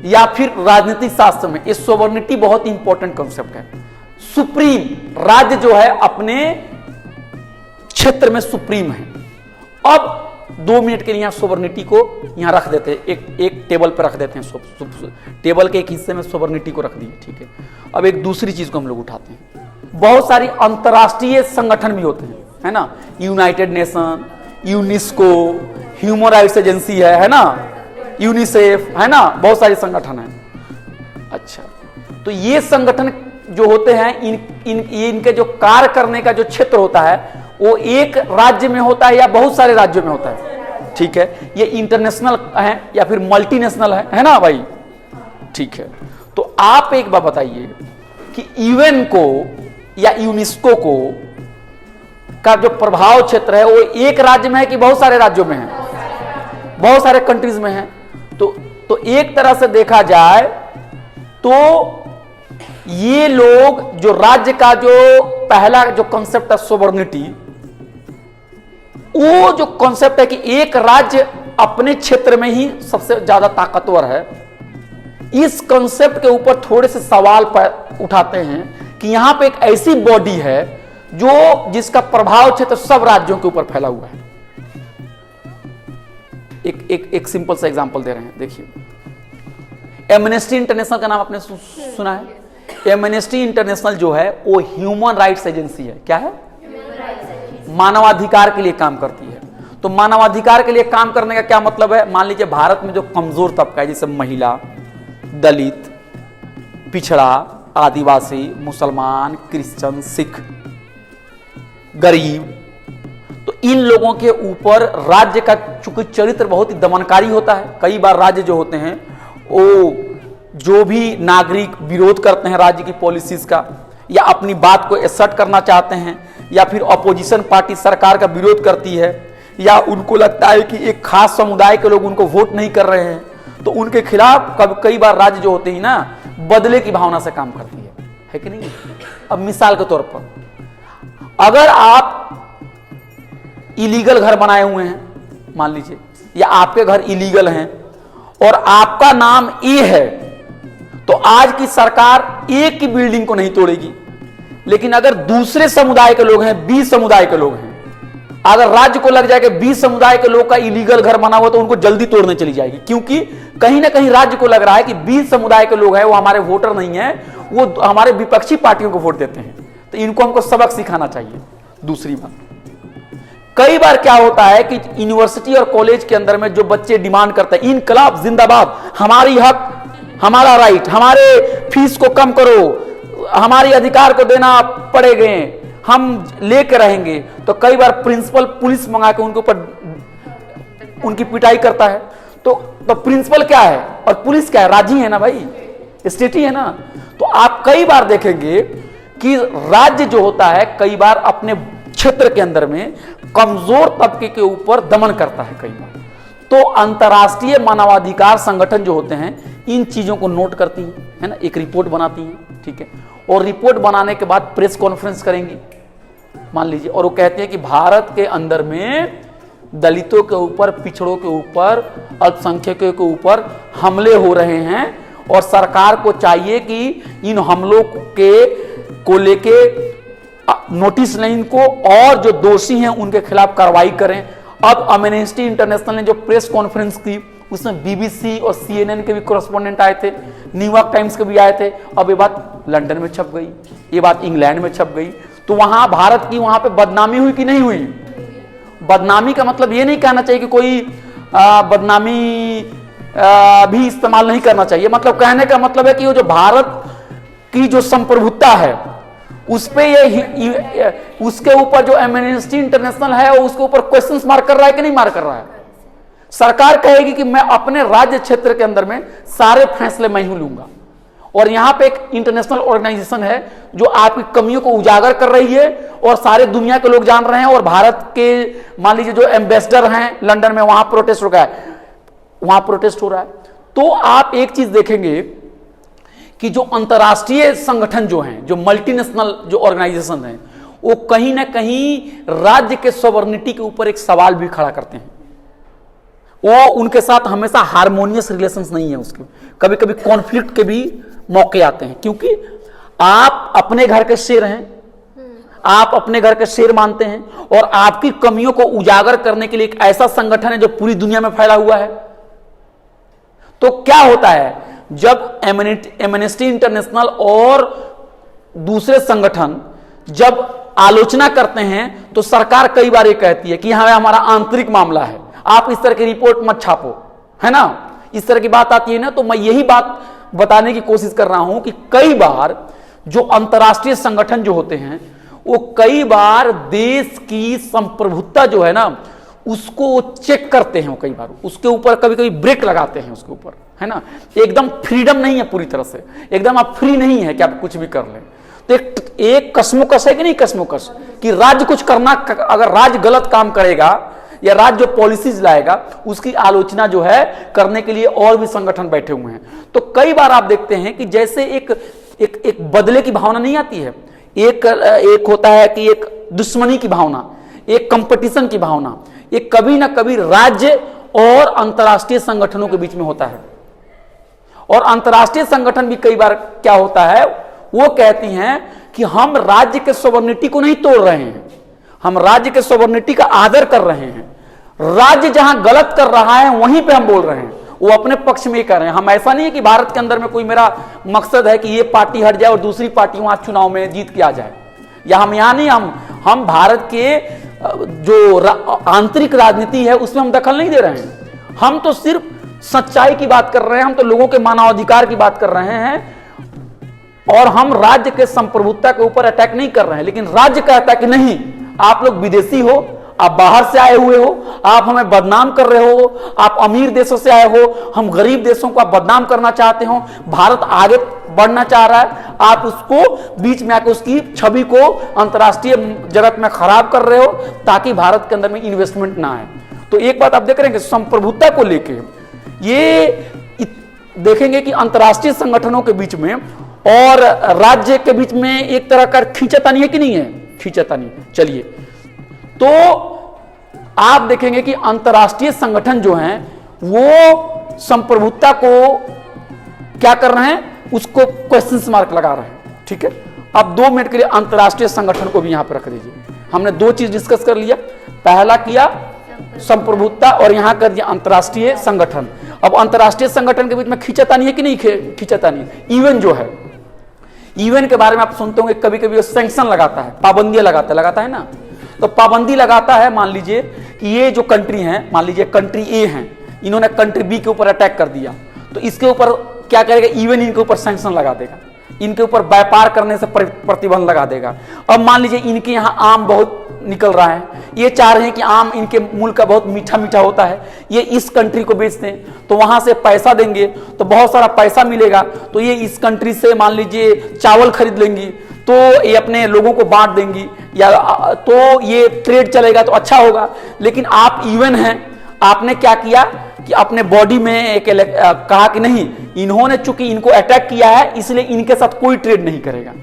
Speaker 1: या फिर राजनीतिक शास्त्र में ये सोवर्निटी बहुत इंपॉर्टेंट कॉन्सेप्ट है। सुप्रीम राज्य जो है अपने क्षेत्र में सुप्रीम है। अब 2 मिनट के लिए यहां सोवर्निटी को यहां रख देते हैं, एक टेबल पर रख देते हैं, टेबल के एक हिस्से में सोवर्निटी को रख दिए, ठीक है। अब एक दूसरी चीज को हम लोग उठाते हैं। बहुत सारी अंतरराष्ट्रीय संगठन भी होते हैं, है ना, United nation, UNESCO, human rights agency है ना, यूनिसेफ, है ना, बहुत सारे संगठन हैं। अच्छा, तो ये संगठन जो होते हैं इनके जो कार्य करने का जो क्षेत्र होता है वो एक राज्य में होता है या बहुत सारे राज्यों में होता है, ठीक है। ये इंटरनेशनल है या फिर मल्टीनेशनल है ना भाई, ठीक है। तो आप एक बात बताइए कि यूएन को या यूनेस्को को का जो प्रभाव क्षेत्र है वो एक राज्य में है कि बहुत सारे राज्यों में है? बहुत सारे कंट्रीज में है। तो एक तरह से देखा जाए तो ये लोग जो राज्य का जो पहला जो कॉन्सेप्ट है सोवर्निटी, वो जो कॉन्सेप्ट है कि एक राज्य अपने क्षेत्र में ही सबसे ज्यादा ताकतवर है, इस कॉन्सेप्ट के ऊपर थोड़े से सवाल उठाते हैं कि यहां पे एक ऐसी बॉडी है जो जिसका प्रभाव क्षेत्र सब राज्यों के ऊपर फैला हुआ है। एक सिंपल सा एग्जांपल दे रहे हैं, देखिए। एमनेस्टी इंटरनेशनल का नाम आपने सुना है? एमनेस्टी इंटरनेशनल जो है वो ह्यूमन राइट्स एजेंसी है। क्या है? मानवाधिकार के लिए काम करती है। तो मानवाधिकार के लिए काम करने का क्या मतलब है? मान लीजिए भारत में जो कमजोर तबका है, जैसे महिला, दलित, पिछड़ा, आदिवासी, मुसलमान, क्रिश्चियन, सिख, गरीब, तो इन लोगों के ऊपर राज्य का चूंकि चरित्र बहुत ही दमनकारी होता है, कई बार राज्य जो होते हैं वो जो भी नागरिक विरोध करते हैं राज्य की पॉलिसीज का, या अपनी बात को एसर्ट करना चाहते हैं, या फिर अपोजिशन पार्टी सरकार का विरोध करती है, या उनको लगता है कि एक खास समुदाय के लोग उनको वोट नहीं कर रहे हैं, तो उनके खिलाफ कई बार राज्य जो होते हैं ना बदले की भावना से काम करती है कि नहीं। अब मिसाल के तौर पर अगर आप इलीगल घर बनाए हुए हैं मान लीजिए, या आपके घर इलीगल हैं और आपका नाम ए है, तो आज की सरकार ए की बिल्डिंग को नहीं तोड़ेगी, लेकिन अगर दूसरे समुदाय के लोग हैं, बी समुदाय के लोग हैं, अगर राज्य को लग जाए कि बी समुदाय के लोग का इलीगल घर बना हुआ तो उनको जल्दी तोड़ने चली जाएगी, क्योंकि कहीं ना कहीं राज्य को लग रहा है कि बी समुदाय के लोग हैं वो हमारे वोटर नहीं है, वो हमारे विपक्षी पार्टियों को वोट देते हैं, तो इनको हमको सबक सिखाना चाहिए। दूसरी बात, कई बार क्या होता है कि यूनिवर्सिटी और कॉलेज के अंदर में जो बच्चे डिमांड करते हैं इनकलाब जिंदाबाद, हमारी हक, हमारा राइट, हमारे फीस को कम करो, हमारे अधिकार को देना पड़ेगा, हम लेके रहेंगे, तो कई बार प्रिंसिपल पुलिस मंगा के उनके ऊपर उनकी पिटाई करता है। तो प्रिंसिपल क्या है और पुलिस क्या है? राज्य है ना भाई, स्टेट ही है ना। तो आप कई बार देखेंगे कि राज्य जो होता है कई बार अपने क्षेत्र के अंदर में कमजोर तबके के ऊपर दमन करता है कई बार। तो अंतर्राष्ट्रीय मानवाधिकार संगठन जो होते हैं इन चीजों को नोट करती है ना, एक रिपोर्ट बनाती है, ठीक है, और रिपोर्ट बनाने के बाद प्रेस कॉन्फ्रेंस करेंगी मान लीजिए, और वो कहते हैं कि भारत के अंदर में दलितों के ऊपर, पिछड़ों के ऊपर, अल्पसंख्यकों के ऊपर हमले हो रहे हैं और सरकार को चाहिए कि इन हमलों के को लेके नोटिस लें इनको, और जो दोषी हैं उनके खिलाफ कार्रवाई करें। अब एमनेस्टी इंटरनेशनल ने जो प्रेस कॉन्फ्रेंस की उसमें बीबीसी और सीएनएन के भी कॉरेस्पोंडेंट आए थे, न्यूयॉर्क टाइम्स के भी आए थे। अब ये बात लंदन में छप गई, ये बात इंग्लैंड में छप गई, तो वहां भारत की वहां पे बदनामी हुई कि नहीं हुई? बदनामी का मतलब ये नहीं कहना चाहिए कि कोई बदनामी भी इस्तेमाल नहीं करना चाहिए, मतलब कहने का मतलब है कि वो जो भारत की जो संप्रभुता है उस पे ये उसके ऊपर जो एमनेस्टी इंटरनेशनल है उसके ऊपर क्वेश्चन मार्क कर रहा है कि नहीं मार्क कर रहा है। सरकार कहेगी कि मैं अपने राज्य क्षेत्र के अंदर में सारे फैसले मैं ही लूंगा, और यहां पे एक इंटरनेशनल ऑर्गेनाइजेशन है जो आपकी कमियों को उजागर कर रही है और सारे दुनिया के लोग जान रहे हैं, और भारत के मान लीजिए जो एम्बेसडर हैं लंदन में, वहां प्रोटेस्ट हो रहा है, वहां प्रोटेस्ट हो रहा है। तो आप एक चीज देखेंगे कि जो अंतर्राष्ट्रीय संगठन जो हैं, जो मल्टीनेशनल जो ऑर्गेनाइजेशन हैं, वो कहीं ना कहीं राज्य के सॉवरेनिटी के ऊपर एक सवाल भी खड़ा करते हैं। वो उनके साथ हमेशा हार्मोनियस रिलेशंस नहीं है, उसके कभी कभी कॉन्फ्लिक्ट के भी मौके आते हैं, क्योंकि आप अपने घर के शेर हैं, आप अपने घर के शेर मानते हैं, और आपकी कमियों को उजागर करने के लिए एक ऐसा संगठन है जो पूरी दुनिया में फैला हुआ है। तो क्या होता है जब एमनेस्टी इंटरनेशनल और दूसरे संगठन जब आलोचना करते हैं तो सरकार कई बार ये कहती है कि हमारा आंतरिक मामला है, आप इस तरह की रिपोर्ट मत छापो, है ना, इस तरह की बात आती है ना। तो मैं यही बात बताने की कोशिश कर रहा हूं कि कई बार जो अंतर्राष्ट्रीय संगठन जो होते हैं वो कई बार देश की संप्रभुता जो है ना उसको चेक करते हैं, कई बार उसके ऊपर कभी कभी ब्रेक लगाते हैं उसके ऊपर, है ना। एकदम फ्रीडम नहीं है पूरी तरह से, एकदम आप फ्री नहीं है कि आप कुछ भी कर लें। तो एक कश्मकश है कि नहीं कश्मकश, कि राज्य कुछ करना, अगर राज्य गलत काम करेगा या राज्य जो पॉलिसीज लाएगा उसकी आलोचना जो है करने के लिए और भी संगठन बैठे हुए हैं। तो कई बार आप देखते हैं कि जैसे एक बदले की भावना नहीं आती है, एक होता है कि एक दुश्मनी की भावना, एक कंपटीशन की भावना, एक कभी ना कभी राज्य और अंतर्राष्ट्रीय संगठनों के बीच में होता है। और अंतर्राष्ट्रीय संगठन भी कई बार क्या होता है, वो कहती हैं कि हम राज्य के सॉवरेनिटी को नहीं तोड़ रहे हैं, हम राज्य के सॉवरेनिटी का आदर कर रहे हैं, राज्य जहां गलत कर रहा है वहीं पे हम बोल रहे हैं, वो अपने पक्ष में कर रहे हैं। हम ऐसा नहीं है कि भारत के अंदर में कोई मेरा मकसद है कि ये पार्टी हट जाए और दूसरी पार्टी वहां चुनाव में जीत के आ जाए, या हम यहां नहीं, हम भारत के जो आंतरिक राजनीति है उसमें हम दखल नहीं दे रहे हैं। हम तो सिर्फ सच्चाई की बात कर रहे हैं, हम तो लोगों के मानवाधिकार की बात कर रहे हैं, और हम राज्य के संप्रभुता के ऊपर अटैक नहीं कर रहे हैं। लेकिन राज्य कहता है कि नहीं, आप लोग विदेशी हो, आप बाहर से आए हुए हो, आप हमें बदनाम कर रहे हो, आप अमीर देशों से आए हो, हम गरीब देशों को आप बदनाम करना चाहते हो, भारत आगे बढ़ना चाह रहा है, आप उसको बीच में आकर उसकी छवि को अंतर्राष्ट्रीय जगत में खराब कर रहे हो ताकि भारत के अंदर में इन्वेस्टमेंट ना आए। तो एक बात आप देख रहे हैं कि संप्रभुता को लेके ये देखेंगे कि अंतर्राष्ट्रीय संगठनों के बीच में और राज्य के बीच में एक तरह का खींचातानी है कि नहीं है, खींचातानी। चलिए, तो आप देखेंगे कि अंतर्राष्ट्रीय संगठन जो हैं वो संप्रभुता को क्या कर रहे हैं, उसको क्वेश्चन मार्क लगा रहे हैं। ठीक है, अब 2 मिनट के लिए अंतर्राष्ट्रीय संगठन को भी यहां पर रख दीजिए। हमने 2 चीज डिस्कस कर लिया, पहला किया संप्रभुता और यहां कर दिया अंतर्राष्ट्रीय संगठन। अब अंतर्राष्ट्रीय संगठन के बीच में खींचातानी है कि नहीं खींचातानी। ईवन जो है, ईवन के बारे में आप सुनते होंगे कभी कभी सैंक्शन लगाता है, पाबंदियां लगाता है ना। तो पाबंदी लगाता है, मान लीजिए कि ये जो कंट्री है, मान लीजिए कंट्री ए है, इन्होंने कंट्री बी के ऊपर अटैक कर दिया, तो इसके ऊपर क्या करेगा, ईवन इनके ऊपर सैंक्शन लगा देगा, इनके ऊपर व्यापार करने से प्रतिबंध लगा देगा। अब मान लीजिए इनके यहाँ आम बहुत निकल रहा है, ये चाह रहे हैं कि आम इनके मुल्क का बहुत मीठा मीठा होता है, ये इस कंट्री को बेचते हैं, तो वहां से पैसा देंगे तो बहुत सारा पैसा मिलेगा, तो ये इस कंट्री से मान लीजिए चावल खरीद लेंगी, तो ये अपने लोगों को बांट देंगी, या तो ये ट्रेड चलेगा तो अच्छा होगा। लेकिन आप इवन हैं, आपने क्या किया कि अपने बॉडी में एक कहा कि नहीं, इन्होंने चूंकि इनको अटैक किया है इसलिए इनके साथ कोई ट्रेड नहीं करेगा,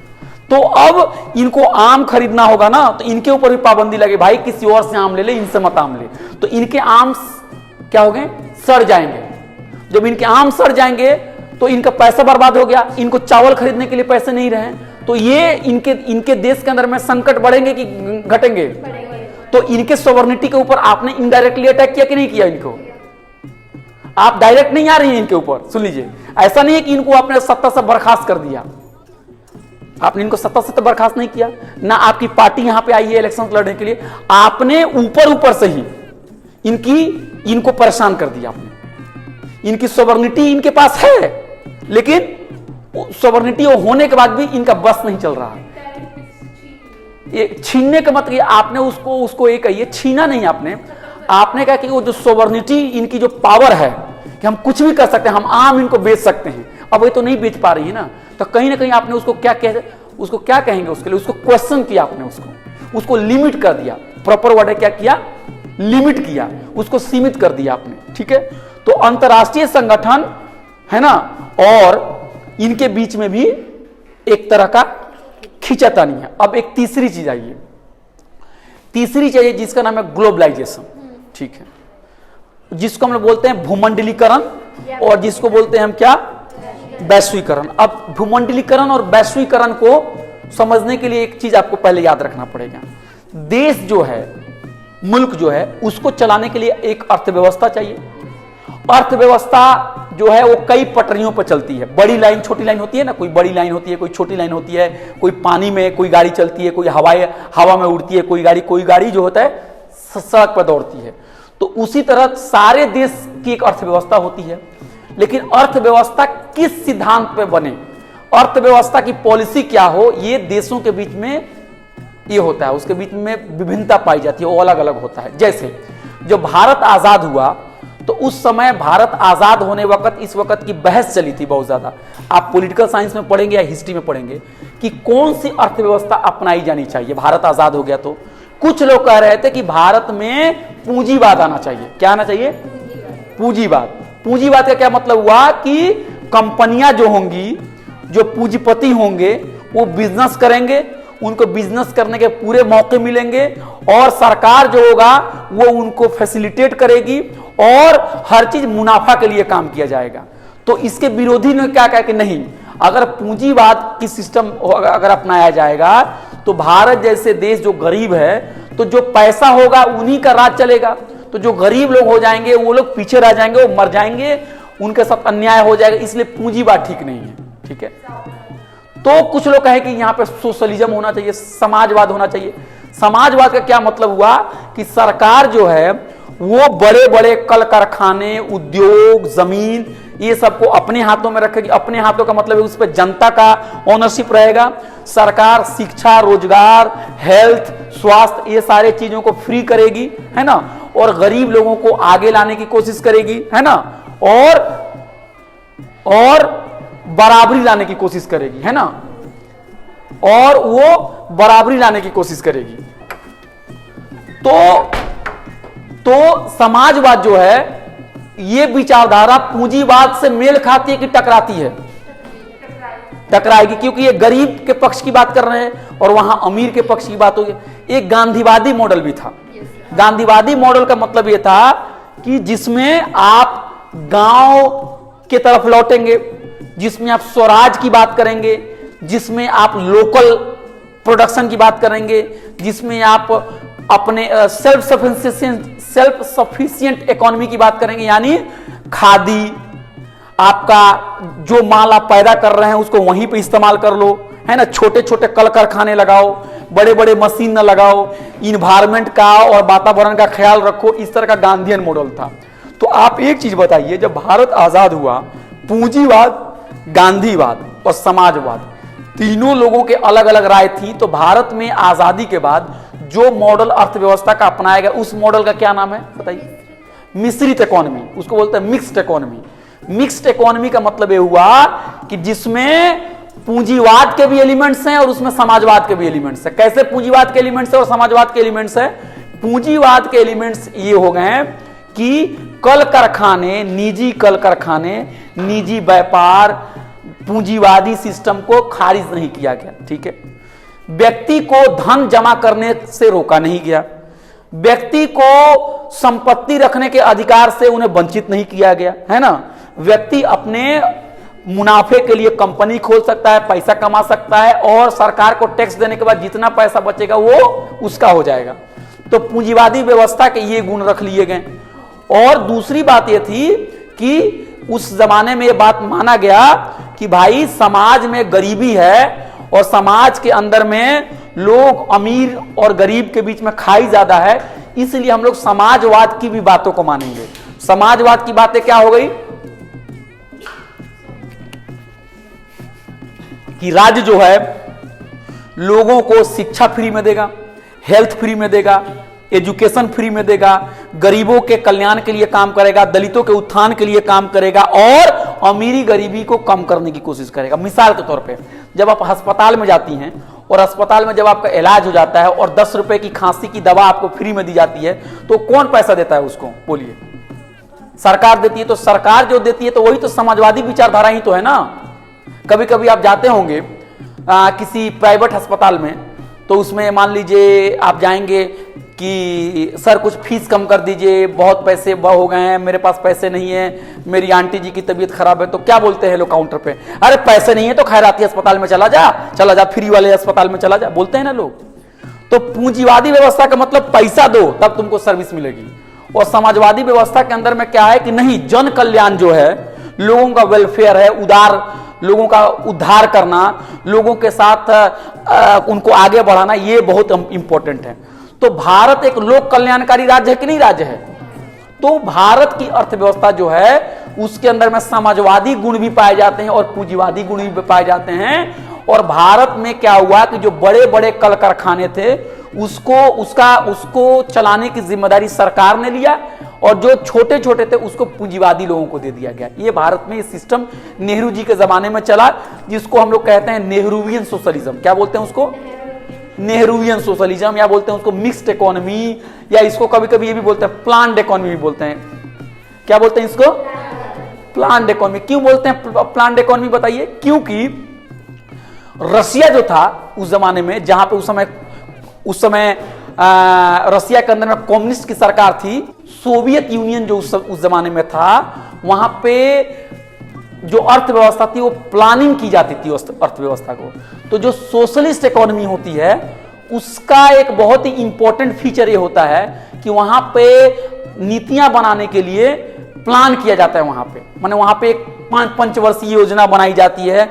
Speaker 1: तो अब इनको आम खरीदना होगा ना, तो इनके ऊपर भी पाबंदी लगे, भाई किसी और से आम ले ले, इनसे मत आम ले। तो इनके आम क्या हो गए, सड़ जाएंगे। जब इनके आम सड़ जाएंगे तो इनका पैसा बर्बाद हो गया, इनको चावल खरीदने के लिए पैसे नहीं रहे, तो ये इनके देश के अंदर में संकट बढ़ेंगे कि घटेंगे। तो इनके सॉवरेनिटी के ऊपर आपने इनडायरेक्टली अटैक किया कि नहीं किया। इनको आप डायरेक्ट नहीं आ रही हैं इनके ऊपर, सुन लीजिए, ऐसा नहीं है कि इनको आपने सत्ता से बर्खास्त कर दिया, आपने इनको सत्ता से तो बर्खास्त नहीं किया ना, आपकी पार्टी यहां पे आई है इलेक्शन लड़ने के लिए, आपने ऊपर से ही इनको परेशान कर दिया आपने। इनकी सॉवरेनिटी इनके पास है, लेकिन सॉवरेनिटी होने के बाद भी इनका बस नहीं चल रहा। ये छीनने का मतलब आपने उसको एक कहिए, छीना नहीं आपने कहा कि वो जो सॉवरेनिटी इनकी जो पावर है कि हम कुछ भी कर सकते हैं, हम आम इनको बेच सकते हैं, अब ये तो नहीं बेच पा रही है ना, तो कहीं ना कहीं आपने उसको क्या कहेंगे उसके लिए, उसको क्वेश्चन किया आपने, उसको लिमिट कर दिया। प्रॉपर वर्ड है, क्या किया, लिमिट किया, उसको सीमित कर दिया आपने। ठीक है, तो अंतरराष्ट्रीय संगठन है ना, और इनके बीच में भी एक तरह का खींचातानी है। अब एक तीसरी चीज आइए, तीसरी चीज जिसका नाम है ग्लोबलाइजेशन। ठीक है, जिसको हम लोग बोलते हैं भूमंडलीकरण, और जिसको बोलते हैं हम क्या, वैश्वीकरण। अब भूमंडलीकरण और वैश्वीकरण को समझने के लिए एक चीज आपको पहले याद रखना पड़ेगा। देश जो है, मुल्क जो है, उसको चलाने के लिए एक अर्थव्यवस्था चाहिए। अर्थव्यवस्था जो है वो कई पटरियों पर चलती है, बड़ी लाइन छोटी लाइन होती है ना, कोई बड़ी लाइन होती है, कोई छोटी लाइन होती है, कोई पानी में कोई गाड़ी चलती है, कोई हवा में उड़ती है, कोई गाड़ी जो होता है सड़क पर दौड़ती है। तो उसी तरह सारे देश की एक अर्थव्यवस्था होती है, लेकिन अर्थव्यवस्था किस सिद्धांत पे बने, अर्थव्यवस्था की पॉलिसी क्या हो, ये देशों के बीच में ये होता है, उसके बीच में विभिन्नता पाई जाती है, वो अलग अलग होता है। जैसे जब भारत आजाद हुआ तो उस समय भारत आजाद होने वक्त इस वक्त की बहस चली थी बहुत ज्यादा, आप पॉलिटिकल साइंस में पढ़ेंगे या हिस्ट्री में पढ़ेंगे कि कौन सी अर्थव्यवस्था अपनाई जानी चाहिए। भारत आजाद हो गया तो कुछ लोग कह रहे थे कि भारत में पूंजीवाद आना चाहिए। क्या आना चाहिए, पूंजीवाद। पूंजीवाद का क्या मतलब हुआ कि कंपनियां जो होंगी, जो पूंजीपति होंगे, वो बिजनेस करेंगे, उनको बिजनेस करने के पूरे मौके मिलेंगे, और सरकार जो होगा वो उनको फैसिलिटेट करेगी, और हर चीज मुनाफा के लिए काम किया जाएगा। तो इसके विरोधी ने क्या कहा कि नहीं, अगर पूंजीवाद की सिस्टम अगर अपनाया जाएगा तो भारत जैसे देश जो गरीब है, तो जो पैसा होगा उन्हीं का राज चलेगा, तो जो गरीब लोग हो जाएंगे वो लोग पीछे रह जाएंगे, वो मर जाएंगे, उनके साथ अन्याय हो जाएगा, इसलिए पूंजीवाद ठीक नहीं है। ठीक है, तो कुछ लोग कहे कि यहां पे सोशलिज्म होना चाहिए, समाजवाद होना चाहिए। समाजवाद का क्या मतलब हुआ कि सरकार जो है वो बड़े बड़े कल कारखाने, उद्योग, जमीन, ये सबको अपने हाथों में रखेगी। अपने हाथों का मतलब है उस पर जनता का ओनरशिप रहेगा। सरकार शिक्षा, रोजगार, हेल्थ, स्वास्थ्य, ये सारे चीजों को फ्री करेगी, है ना, और गरीब लोगों को आगे लाने की कोशिश करेगी, है ना, और बराबरी लाने की कोशिश करेगी, है ना, और वो बराबरी लाने की कोशिश करेगी। तो समाजवाद जो है, ये विचारधारा पूंजीवाद से मेल खाती है कि टकराती है? टकराएगी, क्योंकि ये गरीब के पक्ष की बात कर रहे हैं और वहां अमीर के पक्ष की बात होगी। एक गांधीवादी मॉडल भी था। गांधीवादी मॉडल का मतलब ये था कि जिसमें आप गांव की तरफ लौटेंगे, जिसमें आप स्वराज की बात करेंगे, जिसमें आप लोकल प्रोडक्शन की बात करेंगे, जिसमें आप अपने सेल्फ सफिशिएंट इकोनॉमी की बात करेंगे, यानी खादी, आपका जो माल आप पैदा कर रहे हैं उसको वहीं पे इस्तेमाल कर लो, है ना, छोटे छोटे कल कारखाने लगाओ, बड़े बड़े मशीन न लगाओ, इन्वायरमेंट का और वातावरण का ख्याल रखो। इस तरह का गांधीयन मॉडल था। तो आप एक चीज बताइए, जब भारत आजाद हुआ, पूंजीवाद, गांधीवाद और समाजवाद तीनों लोगों के अलग अलग राय थी। तो भारत में आजादी के बाद जो मॉडल अर्थव्यवस्था का अपनाया गया, उस मॉडल का क्या नाम है बताइए? मिश्रित इकोनॉमी, उसको बोलते हैं मिक्स्ड इकोनॉमी। मिक्स्ड इकोनॉमी का मतलब यह हुआ कि जिसमें पूंजीवाद के भी एलिमेंट्स हैं और उसमें समाजवाद के भी एलिमेंट्स हैं। कैसे पूंजीवाद के एलिमेंट्स है और समाजवाद के एलिमेंट्स है? पूंजीवाद के एलिमेंट्स ये हो गए हैं कि कल कारखाने, निजी कल कारखाने, निजी व्यापार, पूंजीवादी सिस्टम को खारिज नहीं किया गया, ठीक है। व्यक्ति को धन जमा करने से रोका नहीं गया, व्यक्ति को संपत्ति रखने के अधिकार से उन्हें वंचित नहीं किया गया, है ना। व्यक्ति अपने मुनाफे के लिए कंपनी खोल सकता है, पैसा कमा सकता है, और सरकार को टैक्स देने के बाद जितना पैसा बचेगा वो उसका हो जाएगा। तो पूंजीवादी व्यवस्था के ये गुण रख लिए गए। और दूसरी बात ये थी कि उस जमाने में ये बात माना गया कि भाई समाज में गरीबी है और समाज के अंदर में लोग अमीर और गरीब के बीच में खाई ज्यादा है, इसलिए हम लोग समाजवाद की भी बातों को मानेंगे। समाजवाद की बातें क्या हो गई कि राज्य जो है लोगों को शिक्षा फ्री में देगा, हेल्थ फ्री में देगा, एजुकेशन फ्री में देगा, गरीबों के कल्याण के लिए काम करेगा, दलितों के उत्थान के लिए काम करेगा और अमीरी गरीबी को कम करने की कोशिश करेगा। मिसाल के तौर पे जब आप अस्पताल में जाती हैं और अस्पताल में जब आपका इलाज हो जाता है और 10 रुपए की खांसी की दवा आपको फ्री में दी जाती है, तो कौन पैसा देता है उसको? बोलिए। सरकार देती है। तो सरकार जो देती है तो वही तो समाजवादी विचारधारा ही तो है ना। कभी कभी आप जाते होंगे किसी प्राइवेट अस्पताल में, तो उसमें मान लीजिए आप जाएंगे कि सर कुछ फीस कम कर दीजिए, बहुत पैसे हो गए हैं, मेरे पास पैसे नहीं है, मेरी आंटी जी की तबीयत खराब है। तो क्या बोलते हैं लोग काउंटर पे? अरे पैसे नहीं है तो खैराती अस्पताल में चला जा, फ्री वाले अस्पताल में चला जा, बोलते हैं ना लोग। तो पूंजीवादी व्यवस्था का मतलब पैसा दो तब तुमको सर्विस मिलेगी, और समाजवादी व्यवस्था के अंदर में क्या है कि नहीं, जन कल्याण जो है, लोगों का वेलफेयर है, उदार लोगों का उद्धार करना, लोगों के साथ उनको आगे बढ़ाना, ये बहुत इंपॉर्टेंट है। तो भारत एक लोक कल्याणकारी राज्य है कि नहीं राज्य है? तो भारत की अर्थव्यवस्था जो है उसके अंदर में समाजवादी गुण भी पाए जाते हैं और पूंजीवादी गुण भी पाए जाते हैं। और भारत में क्या हुआ कि जो बड़े बड़े कल कारखाने थे उसको चलाने की जिम्मेदारी सरकार ने लिया, और जो छोटे छोटे थे उसको पूंजीवादी लोगों को दे दिया गया। ये भारत में ये सिस्टम नेहरू जी के जमाने में चला, जिसको हम लोग कहते हैं नेहरूवियन सोशलिज्म। क्या बोलते हैं उसको? नेहरूवियन सोशलिज्म, या बोलते हैं उसको मिक्स्ड इकोनॉमी, या इसको कभी कभी ये भी बोलते हैं प्लान्ड इकोनॉमी भी बोलते हैं। क्या बोलते हैं इसको? Planned economy. क्यों बोलते हैं प्लान्ड इकोनॉमी बताइए? क्योंकि रसिया जो था उस जमाने में, जहां पे उस समय रसिया के अंदर में कम्युनिस्ट की सरकार थी, सोवियत यूनियन जो उस जमाने में था, वहां पे जो अर्थव्यवस्था थी वो प्लानिंग की जाती थी उस अर्थव्यवस्था को। तो जो सोशलिस्ट इकोनॉमी होती है उसका एक बहुत ही इंपॉर्टेंट फीचर ये होता है कि वहां पे नीतियां बनाने के लिए प्लान किया जाता है। वहां पे माने वहां पे एक 5 पंचवर्षीय योजना बनाई जाती है,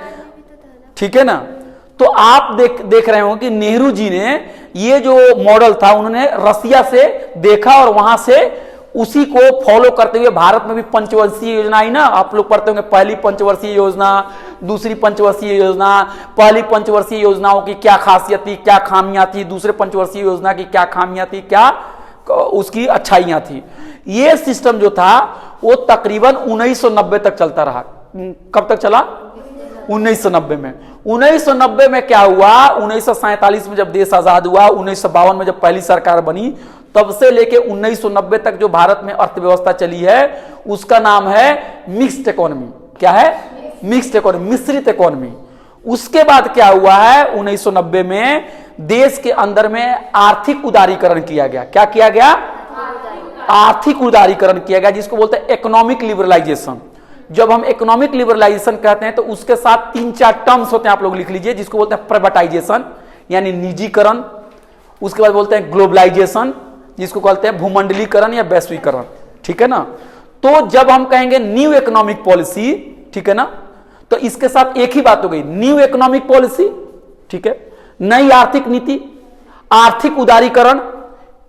Speaker 1: ठीक है ना। तो आप देख रहे हो कि नेहरू जी ने ये जो मॉडल था उन्होंने रसिया से देखा और वहां से उसी को फॉलो करते हुए भारत में भी पंचवर्षीय योजना आई ना, आप लोग पढ़ते होंगे, पहली पंचवर्षीय योजना, दूसरी पंचवर्षीय योजना। पहली पंचवर्षीय योजनाओं की क्या खासियत थी, क्या खामियां थी, दूसरे पंचवर्षीय योजना की क्या खामियां थी, क्या उसकी अच्छाइयां थी। ये सिस्टम जो था वो तकरीबन 1990 तक चलता रहा। कब तक चला? 1990 में। 1990 में क्या हुआ, 1947 में जब देश आजाद हुआ, 1952 में जब पहली सरकार बनी, तब से लेके 1990 तक जो भारत में अर्थव्यवस्था चली है उसका नाम है मिक्स्ड इकोनॉमी। क्या है? मिक्स्ड इकोनॉमी, मिश्रित इकोनॉमी। उसके बाद क्या हुआ है, 1990 में देश के अंदर में आर्थिक उदारीकरण किया गया। क्या किया गया? आर्थिक उदारीकरण किया गया, जिसको बोलते हैं इकोनॉमिक लिबरलाइजेशन। जब हम इकोनॉमिक लिबरलाइजेशन कहते हैं तो उसके साथ 3-4 टर्म्स होते हैं, आप लोग लिख लीजिए, जिसको बोलते हैं प्राइवेटाइजेशन यानी निजीकरण। उसके बाद बोलते हैं ग्लोबलाइजेशन, जिसको कहते हैं भूमंडलीकरण या वैश्वीकरण। ठीक है ना? तो जब हम कहेंगे न्यू इकोनॉमिक पॉलिसी, ठीक है ना, तो इसके साथ एक ही बात हो गई, न्यू इकोनॉमिक पॉलिसी। ठीक है, नई आर्थिक नीति, आर्थिक उदारीकरण,